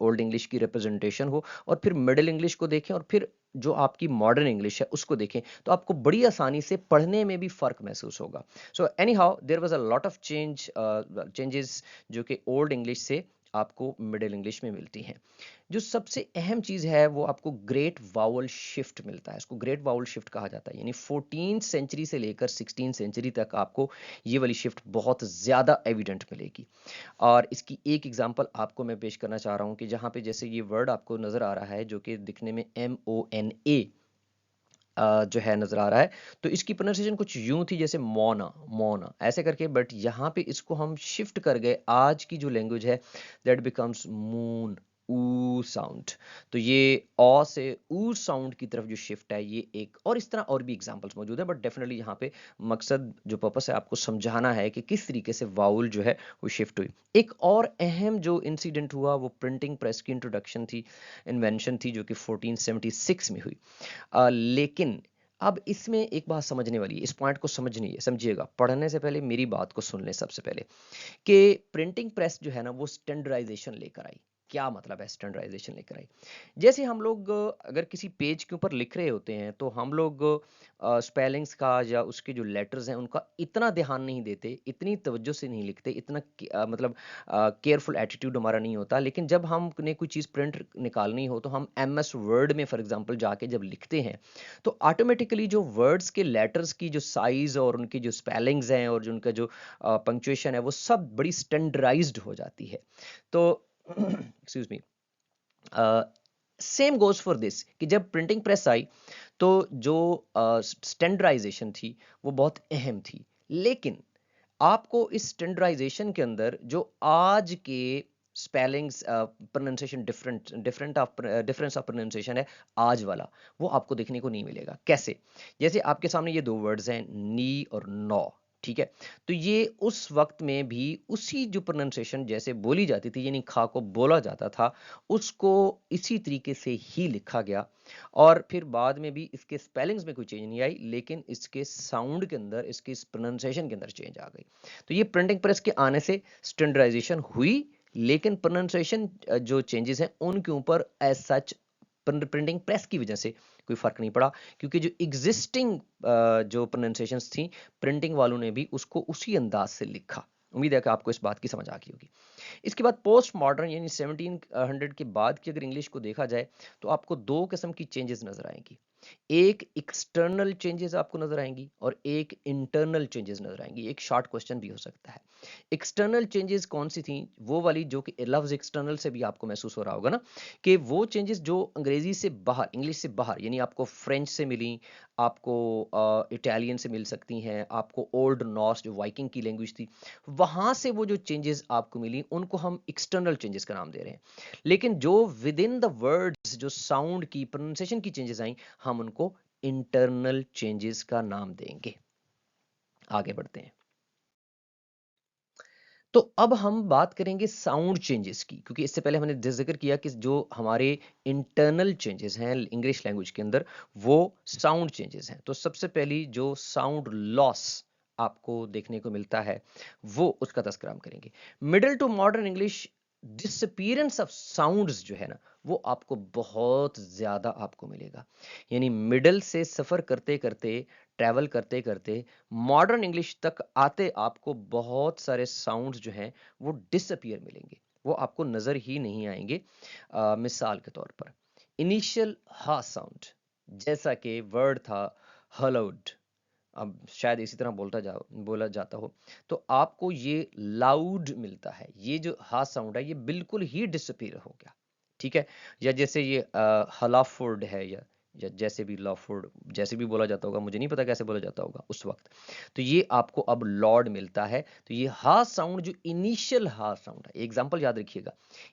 Speaker 1: ओल्ड इंग्लिश की रिप्रेजेंटेशन हो, और फिर मिडिल इंग्लिश को देखें, और फिर जो आपकी मॉडर्न इंग्लिश है उसको देखें, तो आपको बड़ी आसानी से पढ़ने में भी फ़र्क महसूस होगा। So anyhow there was a lot of changes जो कि ओल्ड इंग्लिश से आपको मिडिल इंग्लिश में मिलती हैं। जो सबसे अहम चीज़ है वो आपको ग्रेट वावल शिफ्ट मिलता है, इसको ग्रेट वावल शिफ्ट कहा जाता है। यानी 14th सेंचुरी से लेकर 16th सेंचुरी तक आपको ये वाली शिफ्ट बहुत ज़्यादा एविडेंट मिलेगी। और इसकी एक एग्जांपल आपको मैं पेश करना चाह रहा हूँ, कि जहाँ पे जैसे ये वर्ड आपको नज़र आ रहा है जो कि दिखने में MONA जो है नज़र आ रहा है, तो इसकी प्रोनाउंसिएशन कुछ यूं थी जैसे मोना, मोना ऐसे करके, बट यहाँ पे इसको हम शिफ्ट कर गए, आज की जो लैंग्वेज है दैट बिकम्स मून, ऊ साउंड। तो ये ओ से ऊ साउंड की तरफ जो शिफ्ट है, ये एक, और इस तरह और भी एग्जांपल्स मौजूद है, बट डेफिनेटली यहाँ पे मकसद जो पर्पस है आपको समझाना है कि किस तरीके से वाउल जो है वो शिफ्ट हुई। एक और अहम जो इंसिडेंट हुआ वो प्रिंटिंग प्रेस की इंट्रोडक्शन थी, इन्वेंशन थी, जो कि 1476 में हुई। लेकिन अब इसमें एक बात समझने वाली है, इस पॉइंट को समझनी समझिएगा, पढ़ने से पहले मेरी बात को सुन लें सबसे पहले, कि प्रिंटिंग प्रेस जो है ना वो स्टैंडर्डाइजेशन लेकर आई। क्या मतलब है स्टैंडर्डाइजेशन लेकर आई। जैसे हम लोग अगर किसी पेज के ऊपर लिख रहे होते हैं तो हम लोग स्पेलिंग्स का या उसके जो लेटर्स हैं उनका इतना ध्यान नहीं देते, इतनी तवज्जो से नहीं लिखते, इतना मतलब केयरफुल एटीट्यूड हमारा नहीं होता। लेकिन जब हमने कोई चीज़ प्रिंट निकालनी हो तो हम एमएस वर्ड में फॉर एग्जांपल जाके जब लिखते हैं तो ऑटोमेटिकली जो वर्ड्स के लेटर्स की जो साइज और उनकी जो स्पेलिंग्स हैं और जो उनका जो पंक्चुएशन है वो सब बड़ी स्टैंडर्डाइज्ड हो जाती है। तो excuse me, same goes for this कि जब प्रिंटिंग प्रेस आई तो जो स्टैंडर्डाइजेशन थी वो बहुत अहम थी। लेकिन आपको इस स्टैंडर्डाइजेशन के अंदर जो आज के spellings pronunciation difference of pronunciation है आज वाला, वो आपको देखने को नहीं मिलेगा। कैसे? जैसे आपके सामने ये दो वर्ड्स हैं नी और नौ, ठीक है? तो ये उस वक्त में भी उसी जो प्रोनाउंसिएशन जैसे बोली जाती थी यानी खा को बोला जाता था उसको इसी तरीके से ही लिखा गया और फिर बाद में भी इसके स्पेलिंग्स में कोई चेंज नहीं आई, लेकिन इसके साउंड के अंदर, इसके प्रोनाउंसिएशन के अंदर चेंज आ गई। तो ये प्रिंटिंग प्रेस के आने से स्टैंडर्डाइजेशन हुई, लेकिन प्रोनाउंसिएशन जो चेंजेस हैं उनके ऊपर एज सच प्रिंटिंग प्रेस की वजह से कोई फर्क नहीं पड़ा, क्योंकि जो एग्जिस्टिंग जो प्रोनाउंसिएशंस थी प्रिंटिंग वालों ने भी उसको उसी अंदाज से लिखा। उम्मीद है कि आपको इस बात की समझ आ गई होगी। इसके बाद पोस्ट मॉडर्न यानी 1700 के बाद की अगर इंग्लिश को देखा जाए तो आपको दो किस्म की चेंजेस नजर आएंगी। एक एक्सटर्नल चेंजेस आपको नजर आएंगी और एक इंटरनल चेंजेस नजर आएंगी। एक शॉर्ट क्वेश्चन भी हो सकता है। एक्सटर्नल चेंजेस कौन सी थी? वो वाली जो कि लफ्ज एक्सटर्नल से भी आपको महसूस हो रहा होगा ना, कि वो चेंजेस जो अंग्रेजी से बाहर, इंग्लिश से बाहर, यानी आपको फ्रेंच से मिली, आपको इटालियन से मिल सकती हैं, आपको ओल्ड नॉर्स जो वाइकिंग की लैंग्वेज थी वहां से वो जो चेंजेस आपको मिली उनको हम एक्सटर्नल चेंजेस का नाम दे रहे हैं। लेकिन जो विद इन द वर्ड्स जो साउंड की प्रोनाउंसिएशन की चेंजेस आई हम उनको इंटरनल चेंजेस का नाम देंगे। आगे बढ़ते हैं। तो अब हम बात करेंगे साउंड चेंजेस की, क्योंकि इससे पहले हमने जिक्र किया कि जो हमारे इंटरनल चेंजेस हैं इंग्लिश लैंग्वेज के अंदर वो साउंड चेंजेस हैं। तो सबसे पहली जो साउंड लॉस आपको देखने को मिलता है वो उसका तस्करा हम करेंगे। Middle to modern English disappearance of sounds जो है ना वो आपको बहुत ज्यादा आपको मिलेगा। यानी मिडिल से सफर करते करते, ट्रैवल करते करते मॉडर्न इंग्लिश तक आते आपको बहुत सारे साउंड्स जो हैं वो डिसअपीयर मिलेंगे, वो आपको नजर ही नहीं आएंगे। मिसाल के तौर पर इनिशियल हा साउंड, जैसा कि वर्ड था हलोड, अब शायद इसी तरह बोला जाता हो, तो आपको ये लाउड मिलता है। ये जो हा साउंड है ये बिल्कुल ही डिसअपीयर हो गया, ठीक है? या जैसे ये हलाफुर्ड है या जैसे भी लॉफुर्ड जैसे भी बोला जाता होगा, मुझे नहीं पता कैसे बोला जाता होगा उस वक्त। तो ये आपको अब लॉर्ड मिलता है। तो ये हा साउंड जो इनिशियल हा साउंड है, एग्जांपल याद रखिएगा,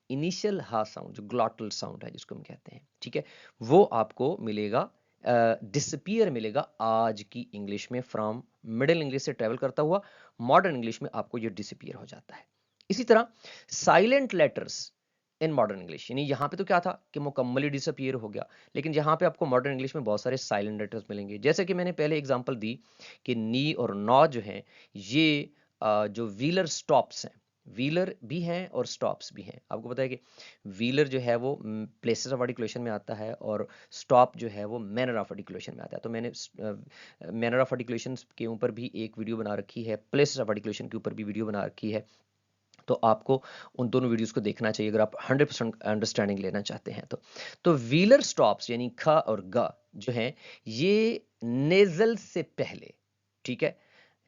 Speaker 1: इनिशियल हा साउंड जो ग्लॉटल साउंड है जिसको हम कहते हैं, ठीक है, वो आपको मिलेगा, डिसअपीयर मिलेगा आज की इंग्लिश में। फ्रॉम मिडिल इंग्लिश से ट्रेवल करता हुआ मॉडर्न इंग्लिश में आपको ये डिसअपीयर हो जाता है। इसी तरह silent letters in modern English, यानी यहाँ पे तो क्या था कि मुकम्मली डिसअपीयर हो गया, लेकिन यहाँ पे आपको मॉडर्न इंग्लिश में बहुत सारे साइलेंट लेटर्स मिलेंगे। जैसे कि मैंने पहले एग्जांपल दी कि नी और नौ जो हैं ये जो व्हीलर स्टॉप्स हैं, व्हीलर भी हैं और स्टॉप्स भी हैं। आपको पता है कि व्हीलर जो है वो प्लेसेस ऑफ आर्टिकुलेशन में आता है और स्टॉप जो है वो मैनर ऑफ आर्टिकुलेशन में आता है। तो मैंने मैनर ऑफ आर्टिकुलेशन के ऊपर भी एक वीडियो बना रखी है, प्लेसेस ऑफ आर्टिकुलेशन के ऊपर भी वीडियो बना रखी है। तो आपको उन दोनों वीडियोस को देखना चाहिए अगर आप 100% अंडरस्टैंडिंग लेना चाहते हैं तो व्हीलर स्टॉप्स यानी ख और ग जो हैं ये नेजल से पहले, ठीक है,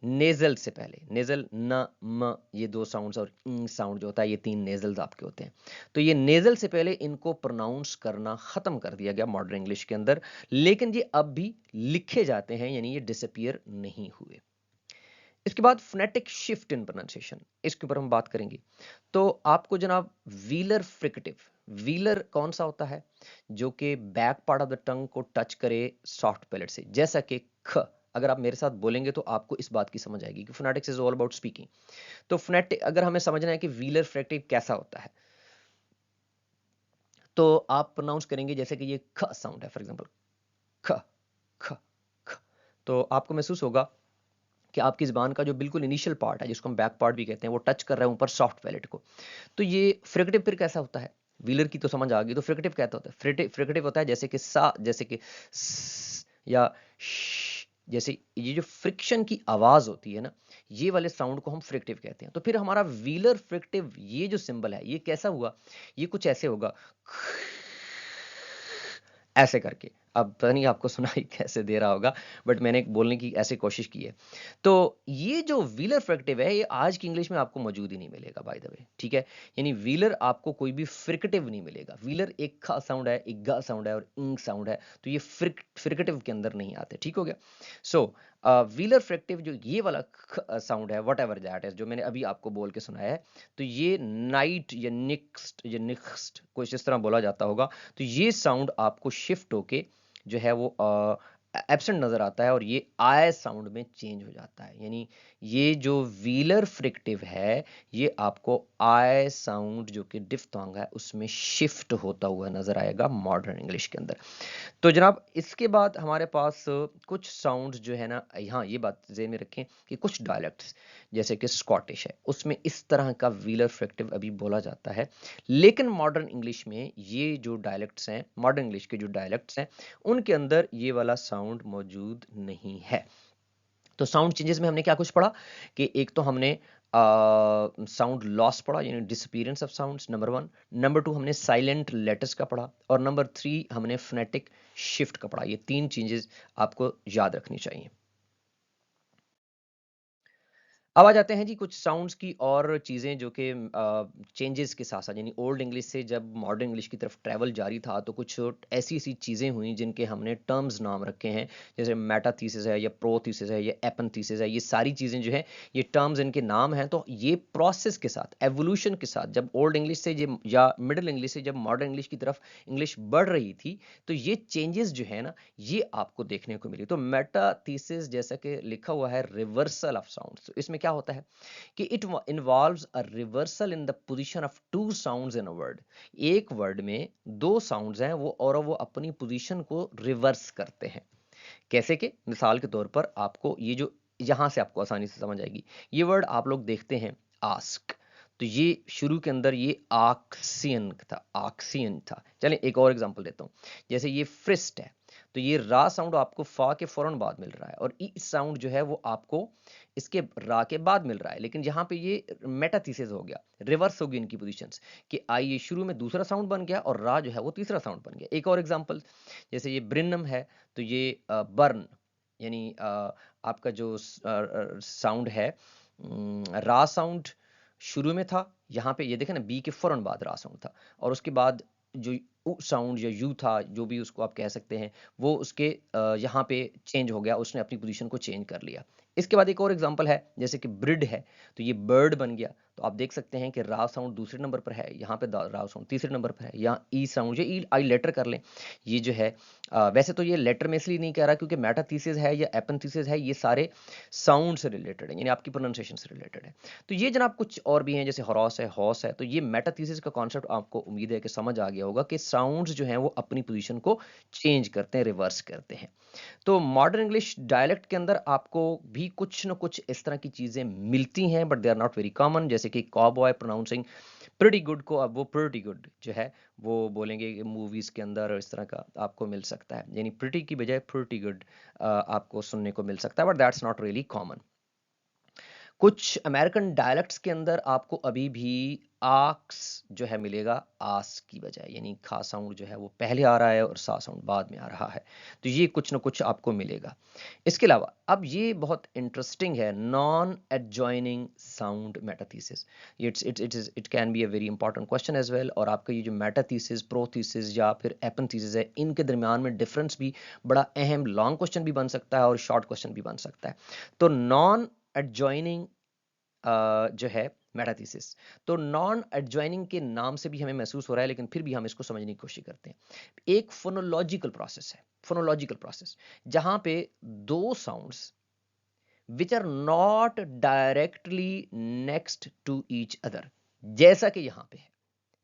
Speaker 1: नेजल से पहले, नेजल न म ये दो साउंड्स और साउंड जो होता है ये तीन नेजल्स आपके होते हैं। तो ये नेजल से पहले इनको प्रोनाउंस करना खत्म कर दिया गया मॉडर्न इंग्लिश के अंदर, लेकिन ये अब भी लिखे जाते हैं, यानी ये डिसअपीयर नहीं हुए। इसके बाद फोनेटिक शिफ्ट इन प्रोनाउंसिएशन, इसके ऊपर हम बात करेंगे। तो आपको जनाब व्हीलर फ्रिकेटिव, व्हीलर कौन सा होता है? जो कि back part of the tongue को टच करे सॉफ्ट पैलेट से, जैसा कि ख। अगर आप मेरे साथ बोलेंगे तो आपको इस बात की समझ आएगी कि phonetics is all about speaking. तो फोनेटिक अगर हमें समझना है कि व्हीलर फ्रिकेटिव कैसा होता है तो आप प्रोनाउंस करेंगे जैसे कि ये ख साउंड है फॉर एग्जांपल, ख ख ख। तो आपको महसूस होगा कि आपकी ज़बान का जो बिल्कुल इनिशियल पार्ट है जिसको हम बैक पार्ट भी कहते हैं वो टच कर रहा है ऊपर सॉफ्ट पैलेट को। तो ये फ्रिकेटिव फिर कैसा होता है? व्हीलर की तो समझ आ गई। तो फ्रिकेटिव कहता होता है, फ्रिकेटिव होता है जैसे कि सा, जैसे कि या श, जैसे ये जो फ्रिक्शन की आवाज होती है ना, ये वाले साउंड को हम फ्रिक्टिव कहते हैं। तो फिर हमारा व्हीलर फ्रिक्टिव ये जो सिंबल है ये कैसा हुआ, ये कुछ ऐसे होगा, ऐसे करके। अब पता नहीं आपको सुनाई कैसे दे रहा होगा, बट मैंने बोलने की ऐसे कोशिश की है। तो ये जो व्हीलर फ्रिक्टिव है ये आज की इंग्लिश में आपको मौजूद ही नहीं मिलेगा, बाय द वे, ठीक है। यानी व्हीलर आपको कोई भी फ्रिक्टिव नहीं मिलेगा। व्हीलर एक खा साउंड है, एक गा साउंड है और इंग साउंड है, तो ये फ्रिक्टिव के अंदर नहीं आते, ठीक हो गया। सो व्हीलर फ्रिक्टिव जो ये वाला साउंड है, वट एवर दैट है, जो मैंने अभी आपको बोल के सुनाया है, तो ये नाइट या निक्स्ट कुछ इस तरह बोला जाता होगा। तो ये साउंड आपको शिफ्ट होके जो है वो एब्सेंट नजर आता है और ये आय साउंड में चेंज हो जाता है। यानी ये जो व्हीलर फ्रिक्टिव है ये आपको आय साउंड जो कि डिफ्थोंग है उसमें शिफ्ट होता हुआ नजर आएगा मॉडर्न इंग्लिश के अंदर। तो जनाब इसके बाद हमारे पास कुछ साउंड्स जो है ना, यहाँ ये बात ज़हन में रखें कि कुछ डायलेक्ट्स जैसे कि स्कॉटिश है उसमें इस तरह का व्हीलर फ्रिक्टिव अभी बोला जाता है। लेकिन मॉडर्न इंग्लिश में ये जो डायलेक्ट्स हैं, मॉडर्न इंग्लिश के जो डायलेक्ट्स हैं, उनके अंदर ये वाला साउंड मौजूद नहीं है। तो साउंड चेंजेस में हमने क्या कुछ पढ़ा कि एक तो हमने साउंड लॉस पढ़ा, यानी disappearance of sounds, number one. Number two हमने साइलेंट लेटर्स का पढ़ा और नंबर थ्री हमने फोनेटिक शिफ्ट का पढ़ा। ये तीन चेंजेस आपको याद रखनी चाहिए। अब आ जाते हैं जी कुछ साउंड्स की और चीज़ें जो कि चेंजेस के साथ साथ, यानी ओल्ड इंग्लिश से जब मॉडर्न इंग्लिश की तरफ ट्रैवल जारी था तो कुछ ऐसी ऐसी चीज़ें हुई जिनके हमने टर्म्स नाम रखे हैं, जैसे मेटा थीसिस है या प्रो थीसिस है या एपन थीसिस है। ये सारी चीज़ें जो है ये टर्म्स इनके नाम हैं। तो ये प्रोसेस के साथ, एवोल्यूशन के साथ, जब ओल्ड इंग्लिश से ये या मिडिल इंग्लिश से जब मॉडर्न इंग्लिश की तरफ इंग्लिश बढ़ रही थी, तो ये चेंजेस जो है ना ये आपको देखने को मिली। तो मेटा थीसिस जैसा कि लिखा हुआ है रिवर्सल ऑफ साउंड्स, तो इसमें क्या होता है कि it involves a reversal in the position of two sounds in a word. एक वर्ड में दो साउंड्स हैं वो अपनी पोजीशन को रिवर्स करते हैं। कैसे के, मिसाल के तौर पर आपको ये जो यहां से आपको आसानी से समझ आएगी, ये वर्ड आप लोग देखते हैं आस्क, तो ये शुरू के अंदर ये आक्सियन था। चलें एक और एग्जांपल देता हूं, जैसे ये फ्रिस्ट है, तो ये रा साउंड आपको फा के फौरन बाद मिल रहा है और ई साउंड जो है वो आपको इसके रा के बाद मिल रहा है। लेकिन यहाँ पे ये मेटाथीसिस हो गया, रिवर्स हो गई इनकी पोजीशंस, कि आई ये शुरू में दूसरा साउंड बन गया और रा जो है वो तीसरा साउंड बन गया। एक और एग्जांपल, जैसे ये ब्रिनम है, तो ये बर्न, यानी आपका जो साउंड है, रा साउंड शुरू में था, यहाँ पे ये देखें ना बी के फौरन बाद रा साउंड था, और उसके बाद जो उ साउंड या यू था, जो भी उसको आप कह सकते हैं, वो उसके यहाँ पे चेंज हो गया, उसने अपनी पोजीशन को चेंज कर लिया। इसके बाद एक और एग्जांपल है, जैसे कि ब्रिड है, तो ये बर्ड बन गया। तो आप देख सकते हैं कि रा साउंड दूसरे नंबर पर है, यहाँ पे रा साउंड तीसरे नंबर पर है। यहाँ ई साउंड, ये ई आई लेटर कर लें, ये जो है वैसे तो ये लेटर में इसलिए नहीं कह रहा क्योंकि मेटाथीसिस है या एपनथीसिस है, ये सारे साउंड से रिलेटेड है, यानी आपकी प्रोनाउंसिएशन से रिलेटेड है। तो ये जनाब कुछ और भी हैं, जैसे हॉर्स है, हॉर्स है। तो ये मेटाथीसिस का कॉन्सेप्ट आपको उम्मीद है कि समझ आ गया होगा कि साउंड्स जो हैं वो अपनी पोजीशन को चेंज करते हैं, रिवर्स करते हैं। तो मॉडर्न इंग्लिश डायलेक्ट के अंदर आपको भी कुछ न कुछ इस तरह की चीजें मिलती हैं, but they are not very common. जैसे कि कॉबॉय प्रोनाउंसिंग प्रिटी गुड को अब वो प्रिटी गुड जो है वो बोलेंगे मूवीज के अंदर, इस तरह का आपको मिल सकता है, यानी प्रिटी की बजाय प्रिटी गुड आपको सुनने को मिल सकता है, but that's not really common. कुछ अमेरिकन डायलेक्ट्स के अंदर आपको अभी भी आक्स जो है मिलेगा आस की बजाय, यानी खा साउंड जो है वो पहले आ रहा है और सा साउंड बाद में आ रहा है। तो ये कुछ ना कुछ आपको मिलेगा। इसके अलावा अब ये बहुत इंटरेस्टिंग है, non adjoining sound metathesis. It can be a very important question as well. और आपका ये जो मेटाथीसिस, प्रोथीसिस या फिर एपनथीसिस है, इनके दरमियान में डिफरेंस भी बड़ा अहम लॉन्ग क्वेश्चन भी बन सकता है और शॉर्ट क्वेश्चन भी बन सकता है। तो नॉन एडजॉइनिंग जो है मेटाथीसिस, तो नॉन एडजॉइनिंग के नाम से भी हमें महसूस हो रहा है, लेकिन फिर भी हम इसको समझने की कोशिश करते हैं। एक फोनोलॉजिकल प्रोसेस है, फोनोलॉजिकल प्रोसेस, जहां पे दो sounds which are not directly next to each other, जैसा कि यहां पे है।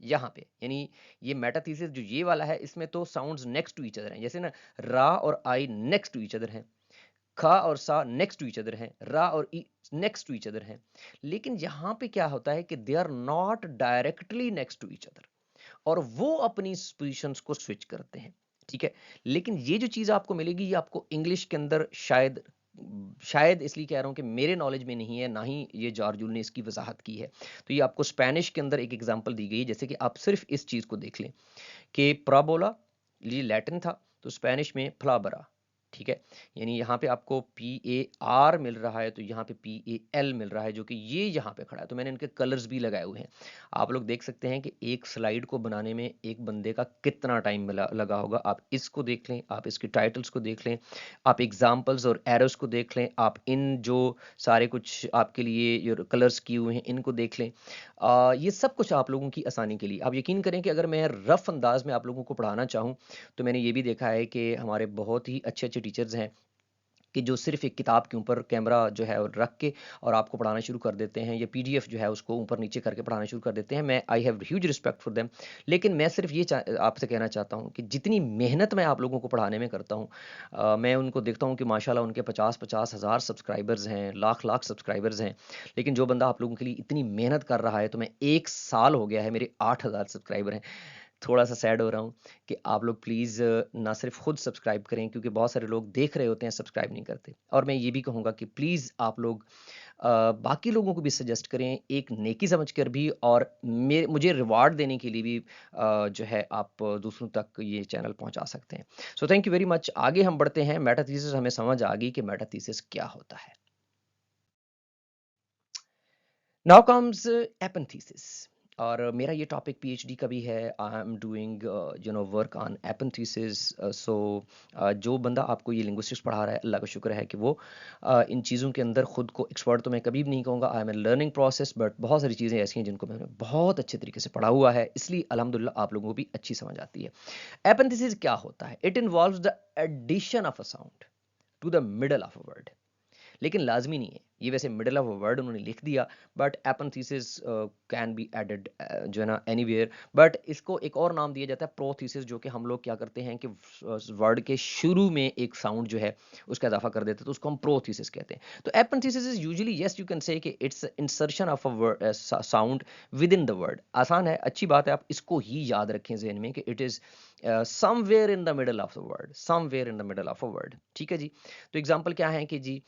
Speaker 1: यहाँ पे यानी ये मेटाथीसिस जो ये वाला है, इसमें तो sounds next to each other हैं, जैसे ना रा और आई नेक्स्ट टू ईच अदर हैं, खा और सा नेक्स्ट टू ईच अदर हैं, रा और ई नेक्स्ट टू ईच अदर हैं। लेकिन यहां पे क्या होता है कि they are not directly next to each other. और वो अपनी पोजीशंस को स्विच करते हैं, ठीक है। लेकिन ये जो चीज़ आपको मिलेगी ये आपको इंग्लिश के अंदर शायद इसलिए कह रहा हूँ कि मेरे नॉलेज में नहीं है, ना ही ये जॉर्ज ने इसकी वजाहत की है। तो ये आपको स्पेनिश के अंदर एक एग्जांपल दी गई है, जैसे कि आप सिर्फ इस चीज़ को देख लें कि प्राबोला ये लैटिन था, तो स्पेनिश में फ्लाबरा, ठीक है। यानी यहाँ पे आपको PAR मिल रहा है, तो यहाँ पे PAL मिल रहा है, जो कि ये यहाँ पे खड़ा है। तो मैंने इनके कलर्स भी लगाए हुए हैं। आप लोग देख सकते हैं कि एक स्लाइड को बनाने में एक बंदे का कितना टाइम लगा होगा। आप इसको देख लें, आप इसके टाइटल्स को देख लें, आप एग्जाम्पल्स और एरोस को देख लें, आप इन जो सारे कुछ आपके लिए जो कलर्स किए हुए हैं इनको देख लें। ये सब कुछ आप लोगों की आसानी के लिए। आप यकीन करें कि अगर मैं रफ अंदाज में आप लोगों को पढ़ाना चाहूँ, तो मैंने ये भी देखा है कि हमारे बहुत ही अच्छे अच्छे टीचर्स हैं कि जो सिर्फ एक किताब के ऊपर कैमरा जो है वो रख के और आपको पढ़ाना शुरू कर देते हैं, या PDF जो है उसको ऊपर नीचे करके पढ़ाना शुरू कर देते हैं। मैं I have huge respect for them. लेकिन मैं सिर्फ ये आपसे कहना चाहता हूँ कि जितनी मेहनत मैं आप लोगों को पढ़ाने में करता हूँ, मैं उनको देखता हूँ कि माशाल्लाह उनके 50-50 हज़ार सब्सक्राइबर्स हैं, लाख-लाख सब्सक्राइबर्स हैं। लेकिन जो बंदा आप लोगों के लिए इतनी मेहनत कर रहा है, तो मैं 1 साल हो गया है, मेरे 8,000 सब्सक्राइबर हैं। थोड़ा-सा सैड हो रहा हूँ कि आप लोग प्लीज़ ना सिर्फ़ खुद सब्सक्राइब करें, क्योंकि बहुत सारे लोग देख रहे होते हैं, सब्सक्राइब नहीं करते। और मैं ये भी कहूँगा कि प्लीज़ आप लोग बाकी लोगों को भी सजेस्ट करें, एक नेकी समझकर भी, और मुझे रिवार्ड देने के लिए भी जो है आप दूसरों तक ये चैनल पहुँचा सकते हैं। सो थैंक यू वेरी मच। आगे हम बढ़ते हैं। मेटाथीसिस हमें समझ आ गई कि मेटाथीसिस क्या होता है। Now comes epenthesis. और मेरा ये टॉपिक PhD का भी है। I am doing work on epenthesis. So जो बंदा आपको ये लिंग्विस्टिक्स पढ़ा रहा है, अल्लाह का शुक्र है कि वो इन चीज़ों के अंदर खुद को एक्सपर्ट तो मैं कभी भी नहीं कहूँगा। I am a learning process, but बहुत सारी चीज़ें ऐसी हैं जिनको मैंने बहुत अच्छे तरीके से पढ़ा हुआ है, इसलिए अल्हम्दुलिल्लाह आप लोगों को भी अच्छी समझ आती है। एपन्थीसिस क्या होता है? It involves the addition of a sound to the middle of a word. लेकिन लाजमी नहीं है। ये वैसे मिडल ऑफ अ वर्ड उन्होंने लिख दिया, बट एपन्थीसिस कैन बी एडेड जो है ना एनीवेयर। बट इसको एक और नाम दिया जाता है प्रोथीसिस, जो कि हम लोग क्या करते हैं कि वर्ड के शुरू में एक साउंड जो है उसका इजाफा कर देते हैं, तो उसको हम प्रोथीसिस कहते हैं। तो epenthesis is usually, yes you can say कि it's insertion of a word sound within the word. आसान है, अच्छी बात है, आप इसको ही याद रखें जहन में कि it is somewhere in the middle of the word, somewhere in the middle of a word, ठीक है जी। तो एग्जांपल क्या है कि जी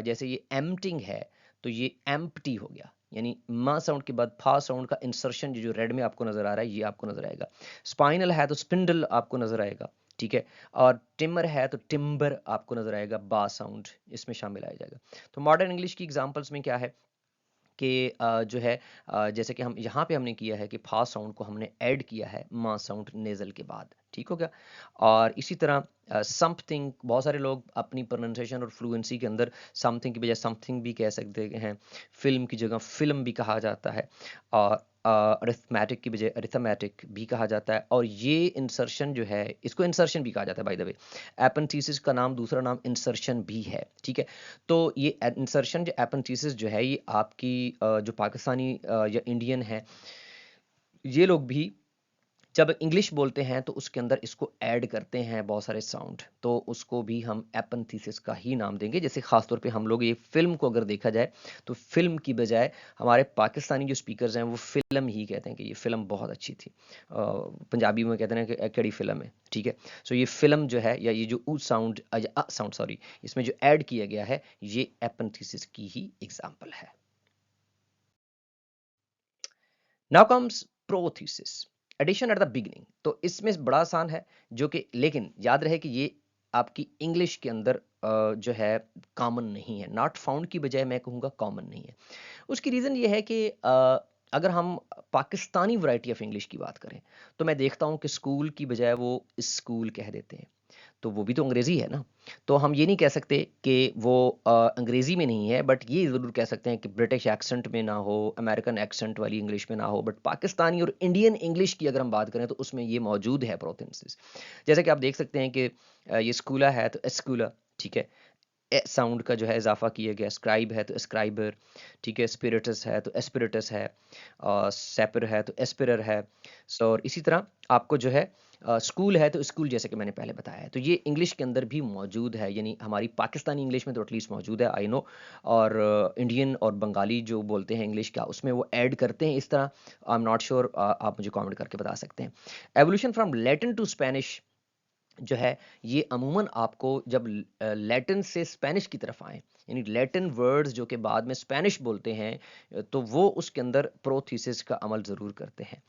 Speaker 1: जैसे ये एम्प्टिंग है, तो ये एम्प्टी हो गया, यानी म साउंड के बाद फा साउंड का इंसर्शन जो रेड में आपको नजर आ रहा है, ये आपको नजर आएगा। स्पाइनल है तो स्पिंडल आपको नजर आएगा, ठीक है। और टिमर है तो टिम्बर आपको नजर आएगा, बा साउंड इसमें शामिल आया जाएगा। तो मॉडर्न इंग्लिश की एग्जांपल्स में क्या है कि जो है जैसे कि हम यहाँ पे हमने किया है कि फा साउंड को हमने ऐड किया है मा साउंड नेजल के बाद, ठीक हो गया। और इसी तरह समथिंग, बहुत सारे लोग अपनी प्रोनाउंसिएशन और फ्लुएंसी के अंदर समथिंग की बजाय समथिंग भी कह सकते हैं। फिल्म की जगह फिल्म भी कहा जाता है, और अरिथमेटिक की बजाय अरिथमेटिक भी कहा जाता है। और ये इंसर्शन जो है, इसको इंसर्शन भी कहा जाता है बाय द वे। एपन्थीसिस का नाम, दूसरा नाम इंसर्शन भी है, ठीक है। तो ये इंसर्शन जो एपन्थीसिस जो है, ये आपकी जो पाकिस्तानी या इंडियन है, ये लोग भी जब इंग्लिश बोलते हैं तो उसके अंदर इसको ऐड करते हैं बहुत सारे साउंड, तो उसको भी हम एपन्थीसिस का ही नाम देंगे। जैसे खासतौर पे हम लोग ये फिल्म को अगर देखा जाए, तो फिल्म की बजाय हमारे पाकिस्तानी जो स्पीकर्स हैं वो फिल्म ही कहते हैं कि ये फिल्म बहुत अच्छी थी। पंजाबी में कहते हैं कि केड़ी फिल्म है, ठीक है। सो ये फिल्म जो है, या ये जो ऊ साउंड साउंड सॉरी, इसमें जो ऐड किया गया है, ये एपन्थीसिस की ही एग्जाम्पल है। Now comes prothesis, addition at the beginning. तो इसमें बड़ा आसान है, जो कि लेकिन याद रहे कि ये आपकी इंग्लिश के अंदर जो है कॉमन नहीं है। नॉट फाउंड की बजाय मैं कहूँगा कॉमन नहीं है। उसकी रीज़न ये है कि अगर हम पाकिस्तानी वैरायटी ऑफ इंग्लिश की बात करें, तो मैं देखता हूँ कि स्कूल की बजाय वो स्कूल कह देते हैं। तो वो भी तो अंग्रेजी है ना। तो हम ये नहीं कह सकते कि वो अंग्रेजी में नहीं है, बट ये ज़रूर कह सकते हैं कि ब्रिटिश एक्सेंट में ना हो, अमेरिकन एक्सेंट वाली इंग्लिश में ना हो, बट पाकिस्तानी और इंडियन इंग्लिश की अगर हम बात करें तो उसमें ये मौजूद है प्रोथेंसिस। जैसे कि आप देख सकते हैं कि ये स्कूला है तो एस्कूला, ठीक है। ए साउंड का जो है इजाफा किया गया। स्क्राइब है तो स्क्राइबर, ठीक है। स्पिरिटस है तो एस्पिरिटस है, और सेपर है तो एस्पिरर है। सो और इसी तरह आपको जो है स्कूल है तो स्कूल, जैसे कि मैंने पहले बताया है, तो ये इंग्लिश के अंदर भी मौजूद है, यानी हमारी पाकिस्तानी इंग्लिश में तो एटलीस्ट मौजूद है, आई नो। और इंडियन और बंगाली जो बोलते हैं इंग्लिश का, उसमें वो ऐड करते हैं इस तरह। आई एम नॉट श्योर, आप मुझे कमेंट करके बता सकते हैं। Evolution from Latin to Spanish जो है, ये अमूमन आपको जब लैटिन से स्पेनिश की तरफ आए, यानी लैटिन वर्ड्स जो कि बाद में स्पेनिश बोलते हैं, तो वो उसके अंदर प्रोथीसिस का अमल ज़रूर करते हैं।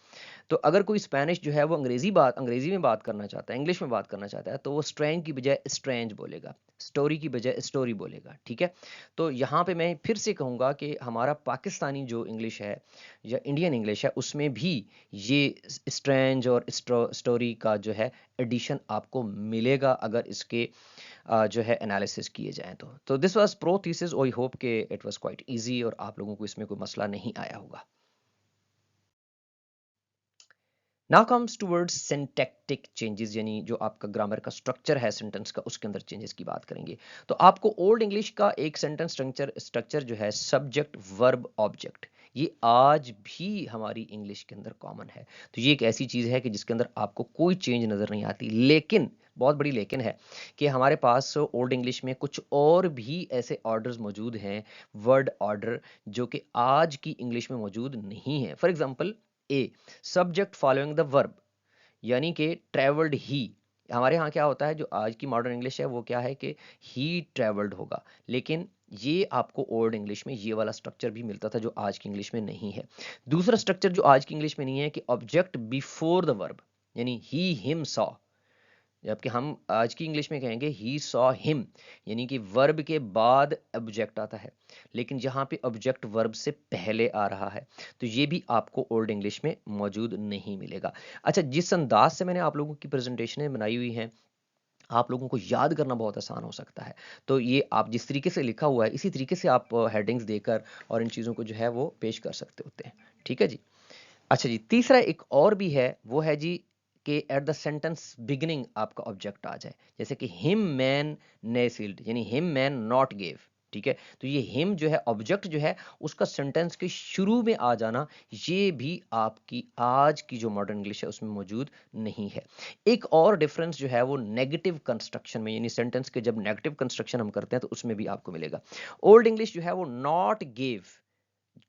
Speaker 1: तो अगर कोई स्पेनिश जो है वो अंग्रेजी में बात करना चाहता है, इंग्लिश में बात करना चाहता है, तो वो स्ट्रैंग की बजाय स्ट्रेंज बोलेगा, स्टोरी की बजाय स्टोरी बोलेगा, ठीक है। तो यहाँ पे मैं फिर से कहूँगा कि हमारा पाकिस्तानी जो इंग्लिश है या इंडियन इंग्लिश है, उसमें भी ये स्ट्रेंज और स्टोरी का जो है एडिशन आपको मिलेगा, अगर इसके जो है एनालिसिस किए जाएं तो this was pro thesis. I hope कि इट वाज क्वाइट इजी और आप लोगों को इसमें कोई मसला नहीं आया होगा। Now comes towards syntactic changes, यानी जो आपका ग्रामर का स्ट्रक्चर है सेंटेंस का, उसके अंदर चेंजेस की बात करेंगे। तो आपको ओल्ड इंग्लिश का एक सेंटेंस स्ट्रक्चर जो है सब्जेक्ट वर्ब ऑब्जेक्ट, ये आज भी हमारी इंग्लिश के अंदर कॉमन है। तो ये एक ऐसी चीज है कि जिसके अंदर आपको कोई चेंज नजर नहीं आती, लेकिन बहुत बड़ी लेकिन है कि हमारे पास ओल्ड इंग्लिश में कुछ और भी ऐसे ऑर्डर्स मौजूद हैं, वर्ड ऑर्डर, जो कि आज की इंग्लिश में मौजूद नहीं है। For example, a subject following the verb, यानी कि ट्रेवल्ड ही। हमारे यहाँ क्या होता है, जो आज की मॉडर्न इंग्लिश है वो क्या है कि ही ट्रेवल्ड होगा, लेकिन ये आपको ओल्ड इंग्लिश में ये वाला स्ट्रक्चर भी मिलता था जो आज की इंग्लिश में नहीं है। दूसरा स्ट्रक्चर जो आज की इंग्लिश में नहीं है कि ऑब्जेक्ट बिफोर द वर्ब, यानी ही हिम सॉ, जबकि हम आज की इंग्लिश में कहेंगे ही सॉ हिम, यानी कि वर्ब के बाद ऑब्जेक्ट आता है, लेकिन यहाँ पे ऑब्जेक्ट वर्ब से पहले आ रहा है। तो ये भी आपको ओल्ड इंग्लिश में मौजूद नहीं मिलेगा। अच्छा, जिस अंदाज से मैंने आप लोगों की प्रेजेंटेशनें बनाई हुई हैं, आप लोगों को याद करना बहुत आसान हो सकता है। तो ये आप जिस तरीके से लिखा हुआ है, इसी तरीके से आप हेडिंग्स देकर और इन चीज़ों को जो है वो पेश कर सकते होते हैं। ठीक है जी। अच्छा जी, तीसरा एक और भी है, वो है जी कि एट द सेंटेंस बिगिनिंग आपका ऑब्जेक्ट आ जाए, जैसे कि हिम मैन ने सील्ड, यानी हिम मैन नॉट गेव। ठीक है, तो ये हिम जो है ऑब्जेक्ट जो है, उसका सेंटेंस के शुरू में आ जाना, ये भी आपकी आज की जो मॉडर्न इंग्लिश है उसमें मौजूद नहीं है। एक और डिफरेंस जो है वो नेगेटिव कंस्ट्रक्शन में, यानी सेंटेंस के जब नेगेटिव कंस्ट्रक्शन हम करते हैं तो उसमें भी आपको मिलेगा। ओल्ड इंग्लिश जो है वो नॉट गेव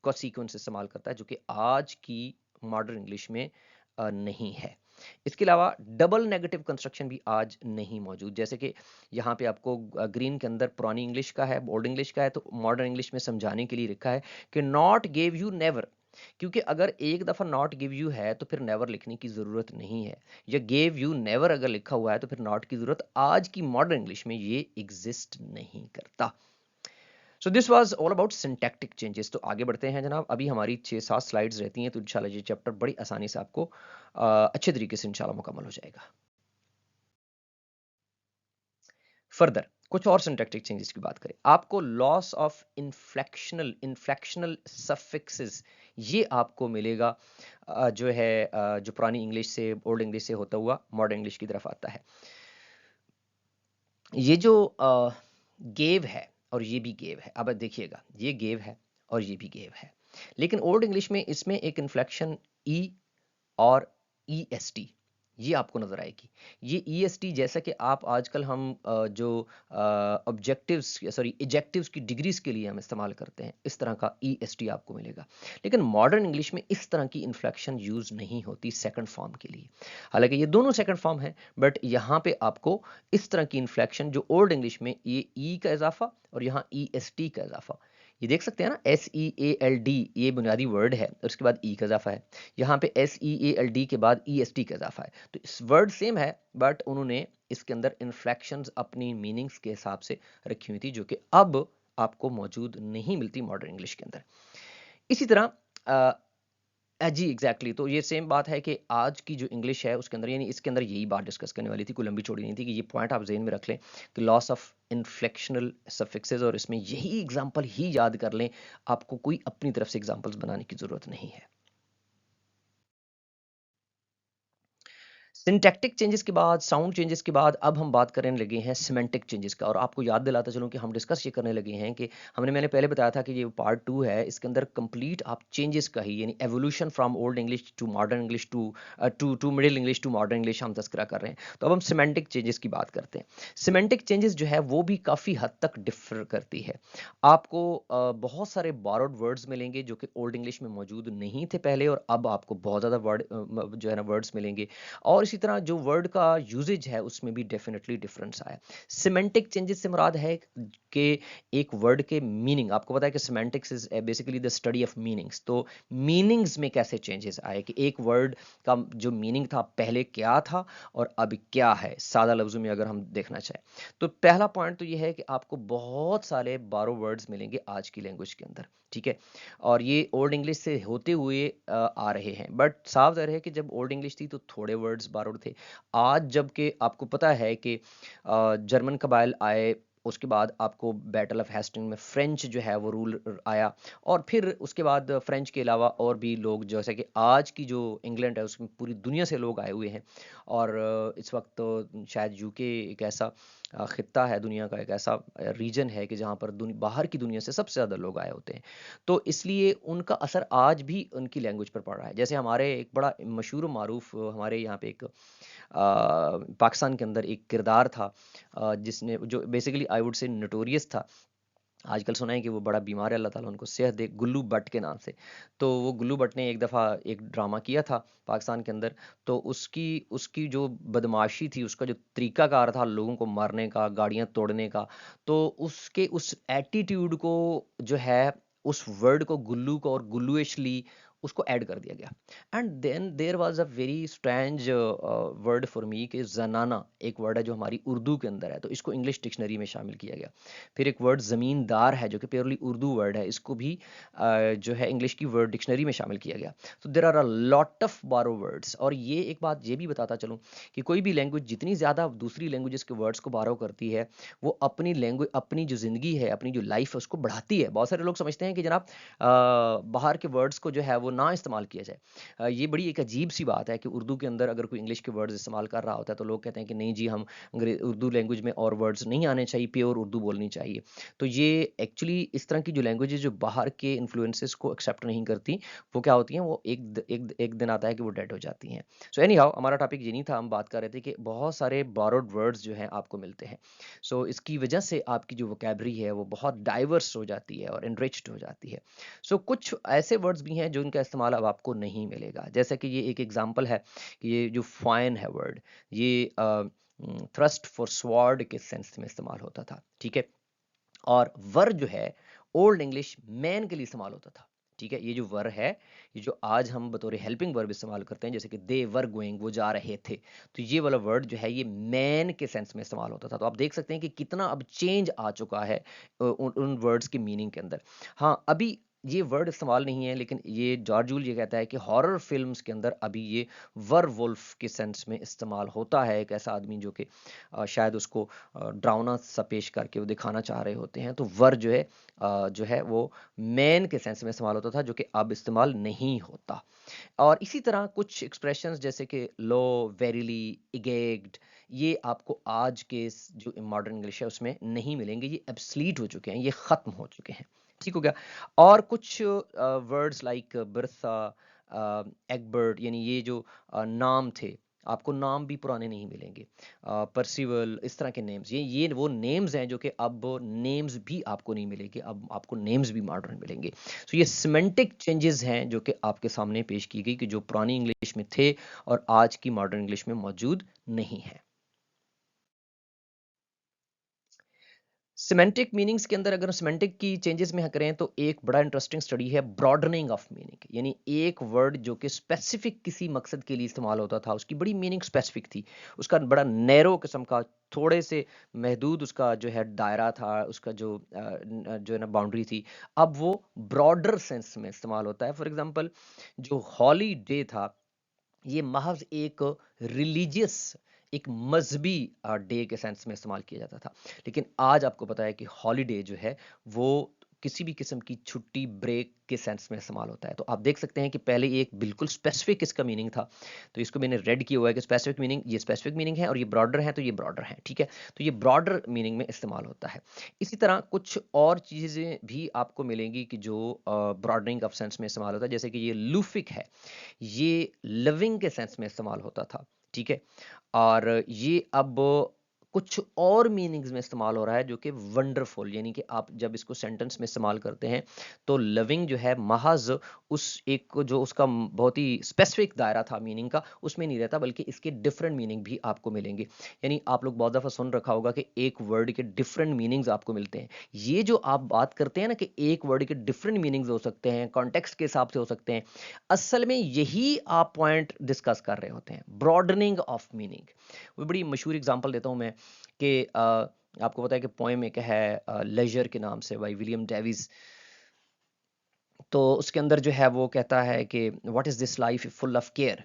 Speaker 1: का सीक्वेंस इस्तेमाल करता है, जो कि आज की मॉडर्न इंग्लिश में नहीं है। इसके अलावा डबल नेगेटिव कंस्ट्रक्शन भी आज नहीं मौजूद, जैसे कि यहाँ पे आपको ग्रीन के अंदर पुरानी इंग्लिश का है, ओल्ड इंग्लिश का है, तो मॉडर्न इंग्लिश में समझाने के लिए लिखा है कि नॉट गेव यू नेवर, क्योंकि अगर एक दफा नॉट गिव यू है तो फिर नेवर लिखने की जरूरत नहीं है, या गेव यू नेवर अगर लिखा हुआ है तो फिर नॉट की जरूरत आज की मॉडर्न इंग्लिश में ये एग्जिस्ट नहीं करता। So this was all about syntactic changes. तो आगे बढ़ते हैं जनाब, अभी हमारी 6-7 स्लाइड्स रहती हैं, तो इंशाल्लाह ये चैप्टर बड़ी आसानी से आपको अच्छे तरीके से इंशाल्लाह मुकम्मल हो जाएगा। फर्दर कुछ और सिंटैक्टिक चेंजेस की बात करें, आपको लॉस ऑफ इन्फ्लेक्शनल सफिक्सेस, ये आपको मिलेगा जो है जो पुरानी इंग्लिश से, ओल्ड इंग्लिश से होता हुआ मॉडर्न इंग्लिश की तरफ आता है। ये जो गेव है और ये भी गेव है, अब देखिएगा, ये गेव है और ये भी गेव है, लेकिन ओल्ड इंग्लिश में इसमें एक इन्फ्लेक्शन ई और ई एस टी, ये आपको नजर आएगी। ये ई एस टी, जैसा कि आप आजकल हम जो ऑब्जेक्टिव्स सॉरी एजेक्टिव्स की डिग्रीज के लिए हम इस्तेमाल करते हैं, इस तरह का ई एस टी आपको मिलेगा, लेकिन मॉडर्न इंग्लिश में इस तरह की इन्फ्लेक्शन यूज नहीं होती सेकंड फॉर्म के लिए। हालांकि ये दोनों सेकंड फॉर्म है, बट यहाँ पे आपको इस तरह की इन्फ्लेक्शन, जो ओल्ड इंग्लिश में ये ई का इजाफा और यहाँ ई एस टी का इजाफा, ये देख सकते हैं ना, S E A L D ये बुनियादी वर्ड है और उसके बाद ई का इजाफा है, यहाँ पे S E A L D के बाद ई एस टी का इजाफा है। तो इस वर्ड सेम है, बट उन्होंने इसके अंदर इन्फ्लेक्शंस अपनी मीनिंग्स के हिसाब से रखी हुई थी, जो कि अब आपको मौजूद नहीं मिलती मॉडर्न इंग्लिश के अंदर। इसी तरह जी एग्जैक्टली, तो ये सेम बात है कि आज की जो इंग्लिश है उसके अंदर, यानी इसके अंदर यही बात डिस्कस करने वाली थी, कोई लंबी चौड़ी नहीं थी, कि ये पॉइंट आप जेहन में रख लें कि लॉस ऑफ इन्फ्लेक्शनल सफिक्सेस, और इसमें यही एग्जांपल ही याद कर लें, आपको कोई अपनी तरफ से एग्जांपल्स बनाने की जरूरत नहीं है। सिंटैक्टिक चेंजेस के बाद, साउंड चेंजेस के बाद अब हम बात करने लगे हैं सिमेंटिक चेंजेस का। और आपको याद दिलाता चलूं कि हम डिस्कस ये करने लगे हैं कि मैंने पहले बताया था कि ये पार्ट 2 है, इसके अंदर कंप्लीट आप चेंजेस का ही, यानी evolution from old English to modern English to middle English to modern English हम तस्करा कर रहे हैं। तो अब हम सिमेंटिक चेंजेस की बात करते हैं। सिमेंटिक चेंजेस जो है वो भी काफ़ी हद तक डिफर करती है। आपको बहुत सारे borrowed वर्ड्स मिलेंगे जो कि ओल्ड इंग्लिश में मौजूद नहीं थे पहले, और अब आपको बहुत ज़्यादा वर्ड जो है ना वर्ड्स मिलेंगे। और इसी तरह जो वर्ड का यूजेज है उसमें भी डेफिनेटली डिफरेंस आया। सिमेंटिक चेंजेस से मुराद है कि एक वर्ड के मीनिंग, आपको पता है कि semantics is basically the study of meanings. तो मीनिंग्स में कैसे चेंजेस आए, कि एक वर्ड का जो मीनिंग था पहले क्या था और अब क्या है, सादा लफ्जों में अगर हम देखना चाहें। तो पहला पॉइंट तो ये है कि आपको बहुत सारे बारो वर्ड्स मिलेंगे आज की लैंग्वेज के अंदर, ठीक है। और ये ओल्ड इंग्लिश से होते हुए आ रहे हैं, बट साफ ज़ाहिर है कि जब ओल्ड इंग्लिश थी तो थोड़े वर्ड्स बारोड थे। आज जबकि आपको पता है कि जर्मन कबाइल आए, उसके बाद आपको बैटल ऑफ हेस्टिंग में फ्रेंच जो है वो रूल आया, और फिर उसके बाद फ्रेंच के अलावा और भी लोग, जैसे कि आज की जो इंग्लैंड है उसमें पूरी दुनिया से लोग आए हुए हैं। और इस वक्त तो शायद यूके एक ऐसा खित्ता है, दुनिया का एक ऐसा रीजन है कि जहाँ पर बाहर की दुनिया से सबसे ज़्यादा लोग आए होते हैं। तो इसलिए उनका असर आज भी उनकी लैंग्वेज पर पड़ रहा है। जैसे हमारे एक बड़ा मशहूर मारूफ हमारे यहाँ पे एक पाकिस्तान के अंदर एक किरदार था, जिसने जो basically I would say notorious था। आजकल सुना है कि वो बड़ा बीमार है, अल्लाह ताला उनको सेहत दे, गुल्लू भट्ट के नाम से। तो वो गुल्लू भट्ट ने एक दफ़ा एक ड्रामा किया था पाकिस्तान के अंदर। तो उसकी उसकी जो बदमाशी थी, उसका जो तरीकाकार था लोगों को मारने का, गाड़ियां तोड़ने का, तो उसके उस एटीट्यूड को जो है, उस वर्ड को, गुल्लू को और गुल्लुएशली उसको ऐड कर दिया गया। And then there was a very strange word for me कि जनाना एक वर्ड है जो हमारी उर्दू के अंदर है, तो इसको इंग्लिश डिक्शनरी में शामिल किया गया। फिर एक वर्ड ज़मींदार है जो कि प्योरली उर्दू वर्ड है, इसको भी जो है इंग्लिश की वर्ड डिक्शनरी में शामिल किया गया। तो there are a lot of borrow words. और ये एक बात ये भी बताता चलूँ कि कोई भी लैंग्वेज जितनी ज़्यादा दूसरी लैंग्वेजेस के वर्ड्स को बारो करती है, वो अपनी लैंग्वेज, अपनी जो ज़िंदगी है, अपनी जो लाइफ है उसको बढ़ाती है। बहुत सारे लोग समझते हैं कि जनाब बाहर के वर्ड्स को जो है वो ना इस्तेमाल किया जाए। ये बड़ी एक अजीब सी बात है कि उर्दू के अंदर अगर कोई इंग्लिश के वर्ड्स इस्तेमाल कर रहा होता है तो लोग कहते हैं कि नहीं जी, हम उर्दू लैंग्वेज में और वर्ड्स नहीं आने चाहिए, प्योर उर्दू बोलनी चाहिए। तो ये एक्चुअली इस तरह की जो लैंग्वेजेस जो बाहर के इन्फ्लुएंसेस को एक्सेप्ट नहीं करती, वो क्या होती हैं, वो एक दिन आता है कि वो डेड हो जाती हैं। सो एनी हाउ, हमारा टॉपिक ये नहीं था, हम बात कर रहे थे कि बहुत सारे बोरोड वर्ड्स जो हैं आपको मिलते हैं। सो इसकी वजह से आपकी जो वोकैबरी है वो बहुत डाइवर्स हो जाती है और इनरिच्ड हो जाती है। सो कुछ ऐसे वर्ड्स भी हैं जो इनका इस्तेमाल अब आपको नहीं मिलेगा, जैसे कि ये एक एग्जांपल है कि ये जो फाइन है वर्ड, ये थ्रस्ट फॉर स्वॉर्ड के सेंस में इस्तेमाल होता था, ठीक है। और वर जो है ओल्ड इंग्लिश मैन के लिए इस्तेमाल होता था, ठीक है। ये जो वर है, ये जो आज हम बतौर हेल्पिंग वर्ब इस्तेमाल करते हैं, जैसे कि दे वर गोइंग, वो जा रहे थे, तो ये वाला वर्ड जो है ये मैन के सेंस में इस्तेमाल होता था। तो आप देख सकते हैं कि कितना अब चेंज आ चुका है उन वर्ड्स के मीनिंग के अंदर। हाँ, अभी ये वर्ड इस्तेमाल नहीं है, लेकिन ये जॉर्ज जूल ये कहता है कि हॉरर फिल्म्स के अंदर अभी ये वर वुल्फ के सेंस में इस्तेमाल होता है। एक ऐसा आदमी जो कि शायद उसको डरावना सा पेश करके वो दिखाना चाह रहे होते हैं। तो वर जो है वो मैन के सेंस में इस्तेमाल होता था, जो कि अब इस्तेमाल नहीं होता। और इसी तरह कुछ एक्सप्रेशंस जैसे कि लो, वेरीली, इगेग्ड, ये आपको आज के जो मॉडर्न इंग्लिश है उसमें नहीं मिलेंगे, ये एब्सलीट हो चुके हैं, ये खत्म हो चुके हैं, ठीक हो गया। और कुछ वर्ड्स लाइक बर्था, एगबर्ट, यानी ये जो नाम थे, आपको नाम भी पुराने नहीं मिलेंगे। परसिवल, इस तरह के नेम्स, ये वो नेम्स हैं जो कि अब नेम्स भी आपको नहीं मिलेंगे, अब आपको नेम्स भी मॉडर्न मिलेंगे। तो ये सिमेंटिक चेंजेस हैं जो कि आपके सामने पेश की गई, कि जो पुरानी इंग्लिश में थे और आज की मॉडर्न इंग्लिश में मौजूद नहीं है। सिमेंटिक मीनिंग्स के अंदर अगर सिमेंटिक की चेंजेस में करें तो एक बड़ा इंटरेस्टिंग स्टडी है ब्रॉडनिंग ऑफ मीनिंग, यानी एक वर्ड जो कि स्पेसिफिक किसी मकसद के लिए इस्तेमाल होता था, उसकी बड़ी मीनिंग स्पेसिफिक थी, उसका बड़ा नैरो किस्म का, थोड़े से महदूद उसका जो है दायरा था, उसका जो है ना बाउंड्री थी, अब वो ब्रॉडर सेंस में इस्तेमाल होता है। फॉर एग्जांपल, जो हॉलीडे था, ये महज एक रिलीजियस, एक मजहबी डे के सेंस में इस्तेमाल किया जाता था। लेकिन आज आपको पता है कि हॉलीडे जो है वो किसी भी किस्म की छुट्टी, ब्रेक के सेंस में इस्तेमाल होता है। तो आप देख सकते हैं कि पहले ये एक बिल्कुल स्पेसिफिक इसका मीनिंग था, तो इसको मैंने रेड किया हुआ है कि स्पेसिफिक मीनिंग, ये स्पेसिफिक मीनिंग है, और ये ब्रॉडर है तो ये ब्रॉडर है, ठीक है। तो ये ब्रॉडर मीनिंग में इस्तेमाल होता है। इसी तरह कुछ और चीज़ें भी आपको मिलेंगी कि जो ब्रॉडनिंग ऑफ सेंस में इस्तेमाल होता है, जैसे कि ये लूफिक है, ये लिविंग के सेंस में इस्तेमाल होता था, ठीक है। और ये अब कुछ और मीनिंग्स में इस्तेमाल हो रहा है, जो कि वंडरफुल, यानी कि आप जब इसको सेंटेंस में इस्तेमाल करते हैं तो लिविंग जो है महज उस एक को जो उसका बहुत ही स्पेसिफिक दायरा था मीनिंग का, उसमें नहीं रहता, बल्कि इसके डिफरेंट मीनिंग भी आपको मिलेंगे। यानी आप लोग बहुत दफ़ा सुन रखा होगा कि एक वर्ड के डिफरेंट मीनिंग्स आपको मिलते हैं। ये जो आप बात करते हैं ना कि एक वर्ड के डिफरेंट मीनिंग्स हो सकते हैं, कॉन्टेक्स्ट के हिसाब से हो सकते हैं, असल में यही आप पॉइंट डिस्कस कर रहे होते हैं, ब्रॉडनिंग ऑफ मीनिंग। वो बड़ी मशहूर एग्जांपल देता हूँ मैं कि आपको पता है कि पोएम एक है लेजर के नाम से, बाय विलियम डेविस। तो उसके अंदर जो है वो कहता है कि what is this life full of care.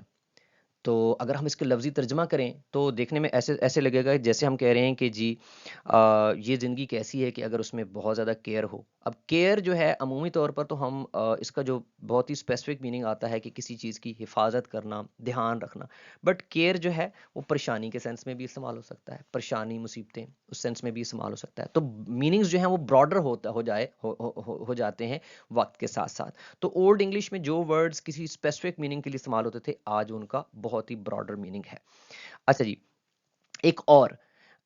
Speaker 1: तो अगर हम इसका लफ्ज़ी तर्जमा करें तो देखने में ऐसे ऐसे लगेगा जैसे हम कह रहे हैं कि जी ये ज़िंदगी कैसी है कि अगर उसमें बहुत ज़्यादा केयर हो। अब केयर जो है अमूमी तौर पर तो हम इसका जो बहुत ही स्पेसिफिक मीनिंग आता है कि किसी चीज़ की हिफाजत करना, ध्यान रखना। बट केयर जो है वो परेशानी के सेंस में भी इस्तेमाल हो सकता है, परेशानी, मुसीबतें, उस सेंस में भी इस्तेमाल हो सकता है। तो मीनिंग्स जो हैं वो ब्रॉडर होता हो जाते हैं वक्त के साथ साथ। तो ओल्ड इंग्लिश में जो वर्ड्स किसी स्पेसिफिक मीनिंग के लिए इस्तेमाल होते थे, आज उनका बहुत ही ब्रॉडर मीनिंग है। अच्छा जी, एक और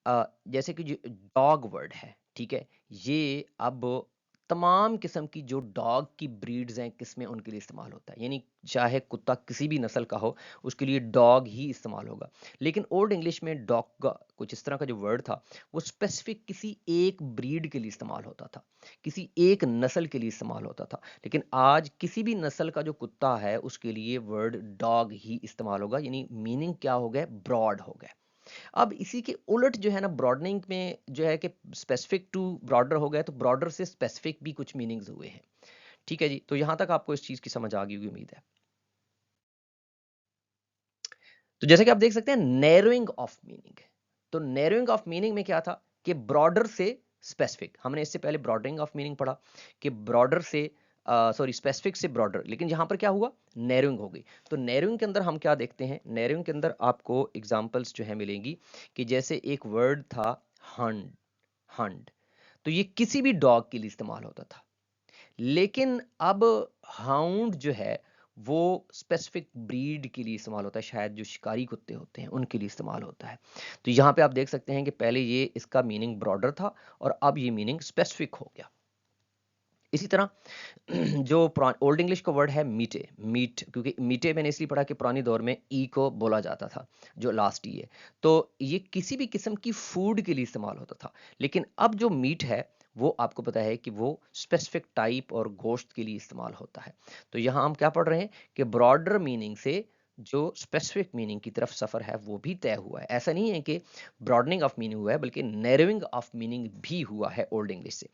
Speaker 1: जैसे कि डॉग वर्ड है, ठीक है। ये अब तमाम किस्म की जो डॉग की ब्रीड्स हैं किसमें उनके लिए इस्तेमाल होता है, यानी चाहे कुत्ता किसी भी नस्ल का हो उसके लिए डॉग ही इस्तेमाल होगा। लेकिन ओल्ड इंग्लिश में डॉग का कुछ इस तरह का जो वर्ड था वो स्पेसिफिक किसी एक ब्रीड के लिए इस्तेमाल होता था, किसी एक नस्ल के लिए इस्तेमाल होता था। लेकिन आज किसी भी नस्ल का जो कुत्ता है उसके लिए वर्ड डॉग ही इस्तेमाल होगा, यानी मीनिंग क्या हो गया, ब्रॉड हो गया। अब इसी के उलट जो है ना, ब्रॉडनिंग में जो है कि स्पेसिफिक टू ब्रॉडर हो गया, तो ब्रॉडर से स्पेसिफिक भी कुछ मीनिंग्स हुए हैं, ठीक है जी। तो यहां तक आपको इस चीज की समझ आ गई होगी उम्मीद है। तो जैसे कि आप देख सकते हैं नैरोइंग ऑफ मीनिंग, तो नैरोइंग ऑफ मीनिंग में क्या था कि ब्रॉडर से स्पेसिफिक, हमने इससे पहले ब्रॉडरिंग ऑफ मीनिंग पढ़ा कि ब्रॉडर से सॉरी स्पेसिफिक से ब्रॉडर, लेकिन यहां पर क्या हुआ, नैरोइंग हो गई। तो नैरोइंग के अंदर हम क्या देखते हैं, नैरोइंग के अंदर आपको एग्जांपल्स जो है मिलेंगी कि जैसे एक वर्ड था हंड, हंड, तो ये किसी भी डॉग के लिए इस्तेमाल होता था। लेकिन अब हाउंड जो है वो स्पेसिफिक ब्रीड के लिए इस्तेमाल होता है, शायद जो शिकारी कुत्ते होते हैं उनके लिए इस्तेमाल होता है। तो यहाँ पे आप देख सकते हैं कि पहले ये इसका मीनिंग ब्रॉडर था और अब ये मीनिंग स्पेसिफिक हो गया। इसी तरह जो ओल्ड इंग्लिश का वर्ड है मीटे, मीट, क्योंकि मीटे मैंने इसलिए पढ़ा कि पुरानी दौर में ई को बोला जाता था, जो लास्ट ई है। तो ये किसी भी किस्म की फूड के लिए इस्तेमाल होता था। लेकिन अब जो मीट है वो आपको पता है कि वो स्पेसिफिक टाइप और गोश्त के लिए इस्तेमाल होता है। तो यहाँ हम क्या पढ़ रहे हैं कि ब्रॉडर मीनिंग से जो स्पेसिफिक मीनिंग की तरफ सफर है वो भी तय हुआ है। ऐसा नहीं है कि ब्रॉडनिंग ऑफ मीनिंग हुआ है, बल्कि नैरोइंग ऑफ मीनिंग भी हुआ है ओल्ड इंग्लिश से।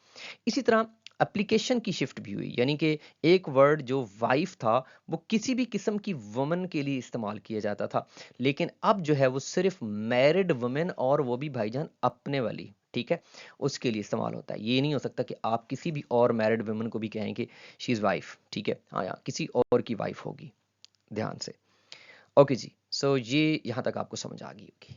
Speaker 1: इसी तरह एप्लीकेशन की शिफ्ट भी हुई, यानी कि एक वर्ड जो वाइफ था वो किसी भी किस्म की वुमन के लिए इस्तेमाल किया जाता था, लेकिन अब जो है वो सिर्फ मैरिड वुमेन, और वो भी भाईजान अपने वाली, ठीक है, उसके लिए इस्तेमाल होता है। ये नहीं हो सकता कि आप किसी भी और मैरिड वुमेन को भी कहें कि शी इज़ वाइफ, ठीक है, हाँ, या किसी और की वाइफ होगी, ध्यान से। ओके जी, सो ये यहाँ तक आपको समझ आ गई होगी।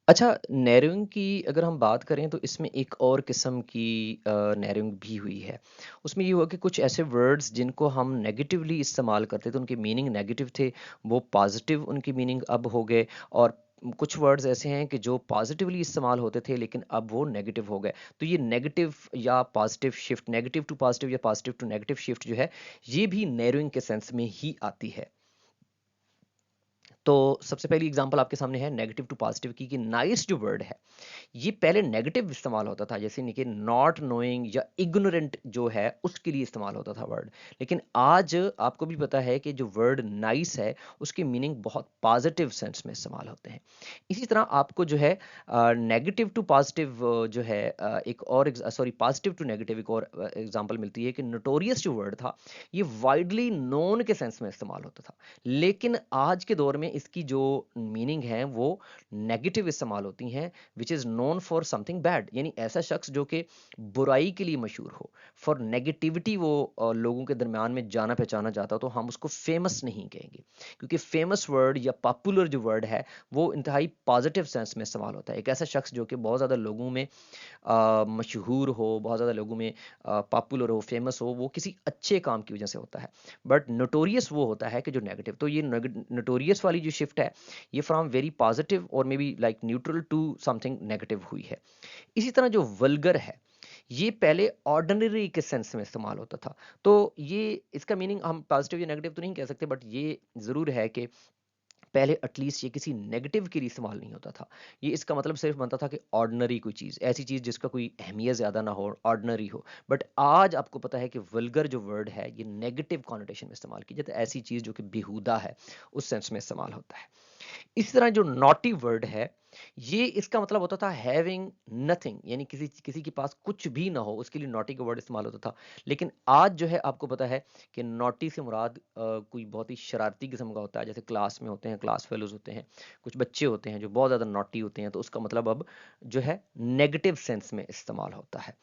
Speaker 1: अच्छा, नैरोइंग की अगर हम बात करें तो इसमें एक और किस्म की नैरोइंग भी हुई है। उसमें ये हुआ कि कुछ ऐसे वर्ड्स जिनको हम नेगेटिवली इस्तेमाल करते थे, उनके मीनिंग नेगेटिव थे, वो पॉजिटिव उनकी मीनिंग अब हो गए। और कुछ वर्ड्स ऐसे हैं कि जो पॉजिटिवली इस्तेमाल होते थे लेकिन अब वो नेगेटिव हो गए। तो ये नेगेटिव या positive shift, negative to positive या पॉजिटिव टू नेगेटिव शिफ्ट जो है, ये भी नैरोइंग के सेंस में ही आती है। तो सबसे पहली एग्जांपल आपके सामने है नेगेटिव टू पॉजिटिव की, कि नाइस जो वर्ड है ये पहले नेगेटिव इस्तेमाल होता था, जैसे कि नॉट नोइंग या इग्नोरेंट जो है उसके लिए इस्तेमाल होता था वर्ड। लेकिन आज आपको भी पता है कि जो वर्ड नाइस है उसके मीनिंग बहुत पॉजिटिव सेंस में इस्तेमाल होते हैं। इसी तरह आपको जो है नेगेटिव टू पॉजिटिव जो है एक और सॉरी पॉजिटिव टू नेगेटिव एक और एग्जांपल मिलती है कि नोटोरियस जो वर्ड था ये वाइडली नोन के सेंस में इस्तेमाल होता था। लेकिन आज के दौर में इसकी जो मीनिंग है वो नेगेटिव इस्तेमाल होती हैं, which is known for something bad, यानी ऐसा शख्स जो कि बुराई के लिए मशहूर हो, फॉर नेगेटिविटी वो लोगों के दरमियान में जाना पहचाना जाता हो, तो हम उसको फेमस नहीं कहेंगे, क्योंकि फेमस वर्ड या पॉपुलर जो वर्ड है वो इंतहाई पॉजिटिव सेंस में इस्तेमाल होता है। एक ऐसा शख्स जो कि बहुत ज़्यादा लोगों में मशहूर हो, बहुत ज़्यादा लोगों में पॉपुलर हो, फेमस हो, वो किसी अच्छे काम की वजह से होता है। बट नोटोरियस वो होता है कि जो नेगेटिव, तो ये नोटोरियस वाली जो शिफ्ट है ये फ्रॉम वेरी पॉजिटिव और maybe like neutral to something negative हुई है। इसी तरह जो वल्गर है ये पहले ऑर्डिनरी के सेंस में इस्तेमाल होता था, तो ये इसका मीनिंग हम पॉजिटिव या नेगेटिव तो नहीं कह सकते, बट ये ज़रूर है कि पहले एटलीस्ट ये किसी नेगेटिव के लिए इस्तेमाल नहीं होता था। ये इसका मतलब सिर्फ बनता था कि ऑर्डिनरी कोई चीज़, ऐसी चीज़ जिसका कोई अहमियत ज़्यादा ना हो, ऑर्डिनरी हो। बट आज आपको पता है कि वल्गर जो वर्ड है ये नेगेटिव कॉनोटेशन में इस्तेमाल की जाता है, ऐसी चीज़ जो कि बेहुदा है उस सेंस में इस्तेमाल होता है। इसी तरह जो नॉटी वर्ड है ये इसका मतलब होता था हैविंग नथिंग, यानी किसी किसी के पास कुछ भी ना हो, उसके लिए नॉटी का वर्ड इस्तेमाल होता था। लेकिन आज जो है आपको पता है कि नॉटी से मुराद कोई बहुत ही शरारती किस्म का होता है, जैसे क्लास में होते हैं, क्लास फेलोज होते हैं, कुछ बच्चे होते हैं जो बहुत ज़्यादा नॉटी होते हैं, तो उसका मतलब अब जो है नेगेटिव सेंस में इस्तेमाल होता है।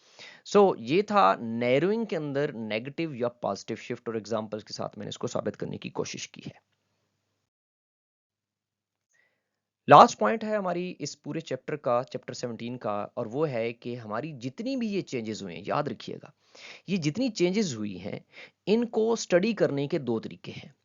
Speaker 1: सो ये था नैरोइंग के अंदर नेगेटिव या पॉजिटिव शिफ्ट, और एग्जाम्पल्स के साथ मैंने इसको साबित करने की कोशिश की है। लास्ट पॉइंट है हमारी इस पूरे चैप्टर का, चैप्टर 17 का, और वो है कि हमारी जितनी भी ये चेंजेस हुए हैं, याद रखिएगा ये जितनी चेंजेस हुई हैं इनको स्टडी करने के दो तरीके हैं।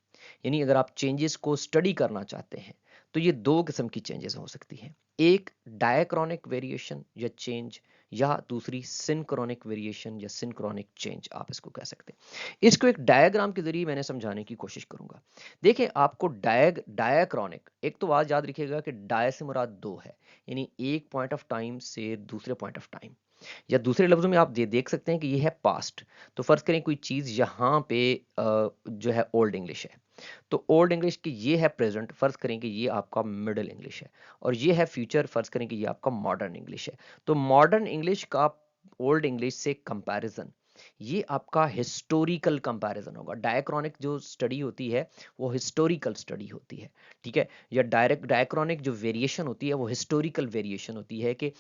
Speaker 1: यानी अगर आप चेंजेस को स्टडी करना चाहते हैं तो ये दो किस्म की चेंजेस हो सकती हैं। एक डायक्रॉनिक वेरिएशन या चेंज, या दूसरी सिंक्रोनिक वेरिएशन या सिंक्रोनिक चेंज, आप इसको कह सकते हैं। इसको एक डायग्राम के जरिए मैंने समझाने की कोशिश करूंगा। देखिए आपको डायक्रॉनिक, एक तो बात याद रखिएगा कि डाय से मुराद दो है, यानी एक पॉइंट ऑफ टाइम से दूसरे पॉइंट ऑफ टाइम, या दूसरे लफ्जों में आप ये देख सकते हैं कि ये है पास्ट। तो फर्ज करें कोई चीज यहाँ पे जो है ओल्ड इंग्लिश है, तो ओल्ड इंग्लिश की ये है प्रेजेंट, फर्ज करें कि ये आपका मिडिल इंग्लिश है, और ये है फ्यूचर, फर्ज करें कि ये आपका मॉडर्न इंग्लिश है। तो मॉडर्न इंग्लिश का ओल्ड इंग्लिश से कंपैरिजन, ये आपका हिस्टोरिकल कंपैरिजन होगा। डायक्रॉनिक जो स्टडी होती है वो हिस्टोरिकल स्टडी होती है, ठीक है। या डायरेक्ट डायक्रॉनिक जो वेरिएशन होती है वो हिस्टोरिकल वेरिएशन होती है कि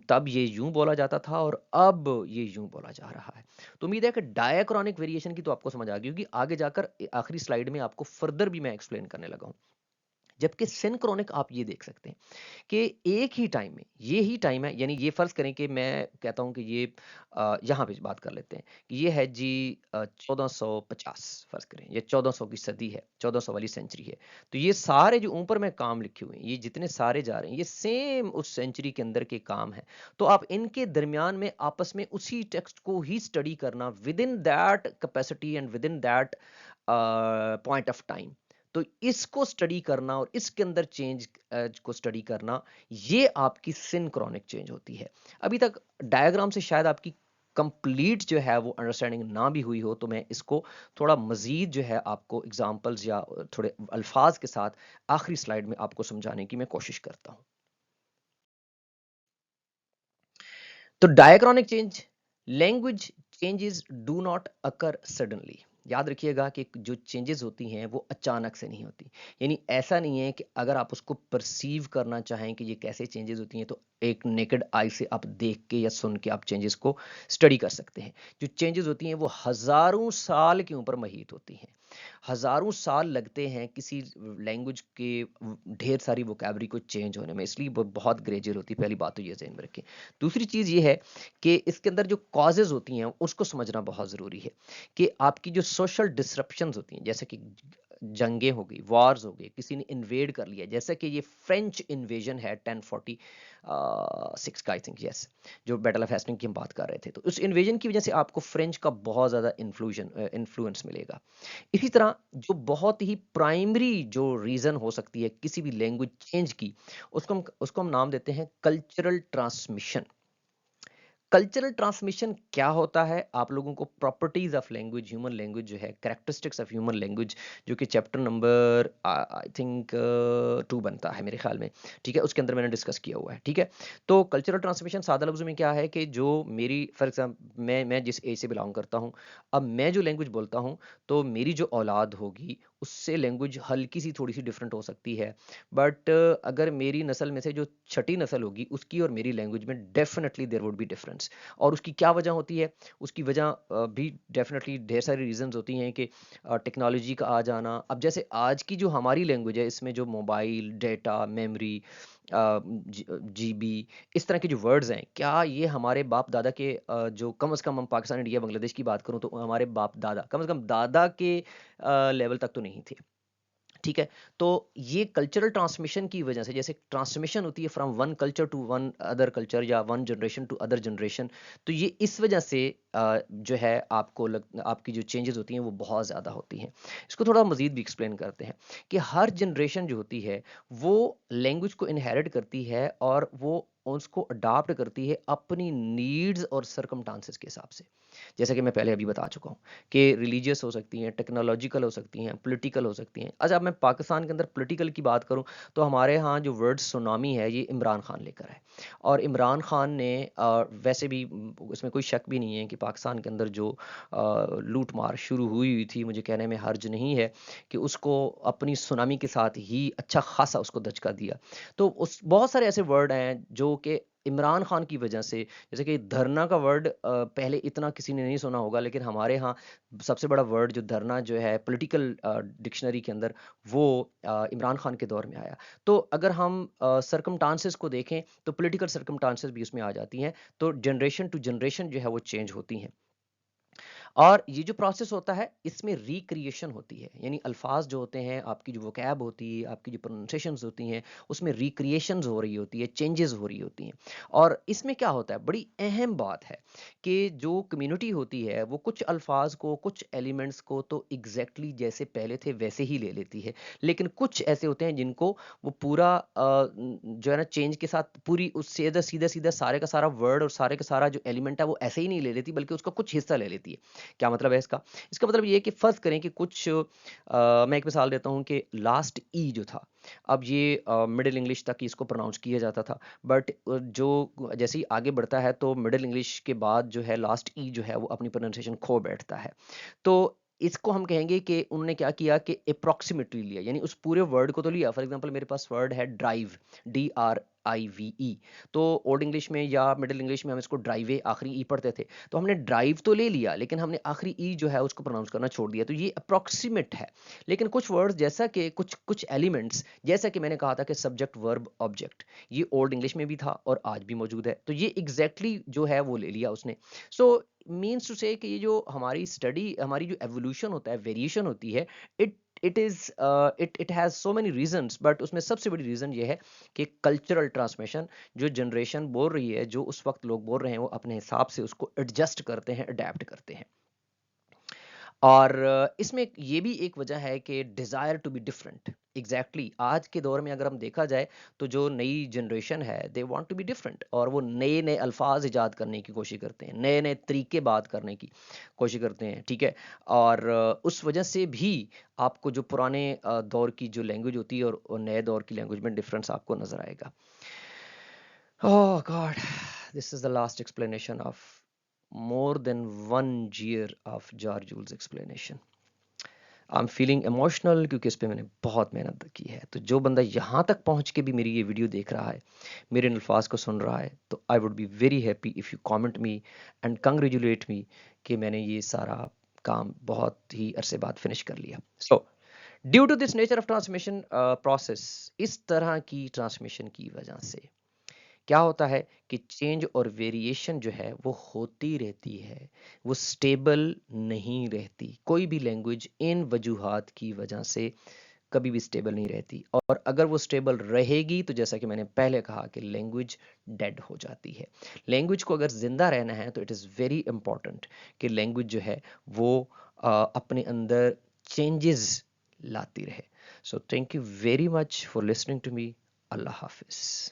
Speaker 1: तब ये यूं बोला जाता था और अब ये यूं बोला जा रहा है। तो उम्मीद है कि डायक्रॉनिक वेरिएशन की तो आपको समझ आ गई होगी। आगे जाकर आखिरी स्लाइड में आपको फर्दर भी मैं एक्सप्लेन करने लगा हूं। जबकि सिंक्रोनिक आप ये देख सकते हैं कि एक ही टाइम में, ये ही टाइम है, यानी ये फर्ज करें कि मैं कहता हूं कि ये यहाँ पे बात कर लेते हैं कि ये है जी 1450, फर्ज करें ये 1400 की सदी है, 1400 वाली सेंचुरी है। तो ये सारे जो ऊपर में काम लिखे हुए हैं, ये जितने सारे जा रहे हैं, ये सेम उस सेंचुरी के अंदर के काम है। तो आप इनके दरमियान में आपस में उसी टेक्स्ट को ही स्टडी करना with in that capacity and with in that point of time, तो इसको स्टडी करना और इसके अंदर चेंज को स्टडी करना, ये आपकी सिंक्रोनिक चेंज होती है। अभी तक डायग्राम से शायद आपकी कंप्लीट जो है वो अंडरस्टैंडिंग ना भी हुई हो, तो मैं इसको थोड़ा मजीद जो है आपको एग्जांपल्स या थोड़े अल्फाज के साथ आखिरी स्लाइड में आपको समझाने की मैं कोशिश करता हूं। तो diachronic change, language changes do not occur suddenly. याद रखिएगा कि जो चेंजेस होती हैं वो अचानक से नहीं होती। यानी ऐसा नहीं है कि अगर आप उसको परसीव करना चाहें कि ये कैसे चेंजेस होती हैं तो एक नेकेड आई से आप देख के या सुन के आप चेंजेस को स्टडी कर सकते हैं। जो चेंजेस होती हैं वो हजारों साल के ऊपर महित होती हैं। हजारों साल लगते हैं किसी लैंग्वेज के ढेर सारी वोकैबरी को चेंज होने में, इसलिए वो बहुत ग्रेजुअल होती है। पहली बात तो ये ज़हन में रखें। दूसरी चीज़ ये है कि इसके अंदर जो कॉजेज होती हैं उसको समझना बहुत ज़रूरी है कि आपकी जो सोशल डिसरप्शंस होती हैं, जैसे कि जंगें हो गई, वॉर्स हो गए, किसी ने इन्वेड कर लिया, जैसे कि ये फ्रेंच इन्वेजन है 1046 का, आई थिंक, यस, जो बैटल ऑफ हेस्टिंग की हम बात कर रहे थे। तो उस इन्वेजन की वजह से आपको फ्रेंच का बहुत ज़्यादा इन्फ्लुएंस मिलेगा। इसी तरह जो बहुत ही प्राइमरी जो रीज़न हो सकती है किसी भी लैंग्वेज चेंज की, उसको हम नाम देते हैं कल्चरल ट्रांसमिशन। कल्चरल ट्रांसमिशन क्या होता है? आप लोगों को properties of language, human language जो है, कैरेक्टरिस्टिक्स ऑफ ह्यूमन लैंग्वेज, जो कि चैप्टर नंबर आई थिंक 2 बनता है मेरे ख्याल में, ठीक है? उसके अंदर मैंने डिस्कस किया हुआ है, ठीक है? तो कल्चरल ट्रांसमिशन सादा लफ्ज़ों में क्या है कि जो मेरी फॉर एग्जाम्पल मैं जिस एज से बिलोंग करता हूँ, अब मैं जो लैंग्वेज बोलता हूँ, तो मेरी जो औलाद होगी उससे लैंग्वेज हल्की सी थोड़ी सी डिफरेंट हो सकती है, बट अगर मेरी नस्ल में से जो छठी नस्ल होगी उसकी और मेरी लैंग्वेज में definitely there would be difference. और उसकी क्या वजह होती है? उसकी वजह भी डेफिनेटली ढेर सारी रीजंस होती हैं कि टेक्नोलॉजी का आ जाना। अब जैसे आज की जो हमारी लैंग्वेज है, इसमें जो मोबाइल डेटा मेमोरी जीबी इस तरह के जो वर्ड्स हैं, क्या ये हमारे बाप दादा के जो कम से कम हम पाकिस्तान इंडिया बांग्लादेश की बात करूं तो हमारे बाप दादा कम से कम दादा के लेवल तक तो नहीं थे, ठीक है? तो ये कल्चरल ट्रांसमिशन की वजह से, जैसे ट्रांसमिशन होती है from one culture to one other culture या one generation to other generation, तो ये इस वजह से जो है आपकी जो चेंजेस होती हैं वो बहुत ज़्यादा होती हैं। इसको थोड़ा मजीद भी एक्सप्लेन करते हैं कि हर जनरेशन जो होती है वो लैंग्वेज को इनहेरिट करती है और वो उसको अडाप्ट करती है अपनी नीड्स और सर्कमटांसेस के हिसाब से। जैसा कि मैं पहले अभी बता चुका हूँ कि रिलीजियस हो सकती हैं, टेक्नोलॉजिकल हो सकती हैं, पॉलिटिकल हो सकती हैं। अच्छा, अब मैं पाकिस्तान के अंदर पॉलिटिकल की बात करूँ तो हमारे यहाँ जो वर्ड सुनामी है ये इमरान खान लेकर है। और इमरान खान ने वैसे भी इसमें कोई शक भी नहीं है कि पाकिस्तान के अंदर जो लूट मार शुरू हुई थी, मुझे कहने में हर्ज नहीं है कि उसको अपनी सुनामी के साथ ही अच्छा खासा उसको दचका दिया। तो उस बहुत सारे ऐसे वर्ड हैं जो कि इमरान खान की वजह से, जैसे कि धरना का वर्ड पहले इतना किसी ने नहीं सुना होगा, लेकिन हमारे यहाँ सबसे बड़ा वर्ड जो धरना जो है पॉलिटिकल डिक्शनरी के अंदर, वो इमरान खान के दौर में आया। तो अगर हम सर्कमटांसेस को देखें तो पॉलिटिकल सर्कमटांसेस भी उसमें आ जाती हैं, तो जनरेशन टू जनरेशन जो है वो चेंज होती हैं। और ये जो प्रोसेस होता है इसमें रिक्रिएशन होती है, यानी अल्फाज जो होते हैं, आपकी जो वोकैब होती है, आपकी जो प्रोनाउंसिएशंस होती हैं, उसमें रिक्रिएशंस हो रही होती है, चेंजेस हो रही होती हैं। और इसमें क्या होता है, बड़ी अहम बात है कि जो कम्युनिटी होती है वो कुछ अल्फाज को, कुछ एलिमेंट्स को तो एग्जैक्टली जैसे पहले थे वैसे ही ले लेती है, लेकिन कुछ ऐसे होते हैं जिनको वो पूरा जो है ना चेंज के साथ पूरी उस सीधा सीधा सीधा सारे का सारा वर्ड और सारे का सारा जो एलिमेंट है वो ऐसे ही नहीं ले लेती, बल्कि उसका कुछ हिस्सा ले लेती है। क्या मतलब है इसका? इसका मतलब ये है कि फर्ज करें कि कुछ मैं एक मिसाल देता हूँ कि लास्ट ई जो था, अब ये मिडिल इंग्लिश तक इसको प्रोनाउंस किया जाता था, बट जो जैसे ही आगे बढ़ता है तो मिडिल इंग्लिश के बाद जो है लास्ट ई जो है वो अपनी प्रोनाउंसिएशन खो बैठता है। तो इसको हम कहेंगे कि उन्होंने क्या किया कि अप्रोक्सीमेटली लिया, यानी उस पूरे वर्ड को तो लिया। फॉर एग्जांपल मेरे पास वर्ड है ड्राइव, DRIVE, तो ओल्ड इंग्लिश में या मिडिल इंग्लिश में हम इसको ड्राइवे आखिरी ई पढ़ते थे, तो हमने ड्राइव तो ले लिया लेकिन हमने आखिरी ई जो है उसको प्रोनाउंस करना छोड़ दिया, तो ये अप्रोक्सीमेट है। लेकिन कुछ वर्ड्स जैसा कि कुछ कुछ एलिमेंट्स, जैसा कि मैंने कहा था कि सब्जेक्ट वर्ब ऑब्जेक्ट, ये ओल्ड इंग्लिश में भी था और आज भी मौजूद है, तो ये एग्जैक्टली जो है वो ले लिया उसने। सो मीन्स टू से कि ये जो हमारी स्टडी, हमारी जो एवोल्यूशन होता है, वेरिएशन होती है, it it is it has so many reasons, but उसमें सबसे बड़ी रीजन ये है कि कल्चरल ट्रांसमिशन, जो जनरेशन बोल रही है, जो उस वक्त लोग बोल रहे हैं, वो अपने हिसाब से उसको एडजस्ट करते हैं, अडेप्ट करते हैं। और इसमें ये भी एक वजह है कि desire to be different. Exactly आज के दौर में अगर हम देखा जाए तो जो नई जनरेशन है, they want to be different, और वो नए नए अल्फाज इजाद करने की कोशिश करते हैं, नए नए तरीके बात करने की कोशिश करते हैं, ठीक है? और उस वजह से भी आपको जो पुराने दौर की जो लैंग्वेज होती है और नए दौर की लैंग्वेज में डिफरेंस आपको नजर आएगा। Oh God, this is the last explanation of more than 1 year of Jarjul's explanation. I am feeling emotional क्योंकि इस पे मैंने बहुत मेहनत की है। तो जो बंदा यहाँ तक पहुँच के भी मेरी ये वीडियो देख रहा है, मेरे इन अल्फाज को सुन रहा है, तो I would be very happy if you comment me and congratulate me कि मैंने ये सारा काम बहुत ही अरसे बाद फिनिश कर लिया। So due to this nature of transmission process, इस तरह की ट्रांसमिशन की वजह से क्या होता है कि चेंज और वेरिएशन जो है वो होती रहती है, वो स्टेबल नहीं रहती। कोई भी लैंग्वेज इन वजूहात की वजह से कभी भी स्टेबल नहीं रहती, और अगर वो स्टेबल रहेगी तो जैसा कि मैंने पहले कहा कि लैंग्वेज डेड हो जाती है। लैंग्वेज को अगर जिंदा रहना है तो इट इज़ वेरी इंपॉर्टेंट कि लैंग्वेज जो है वो अपने अंदर चेंजेस लाती रहे। So thank you very much for listening to me. Allah हाफिज़।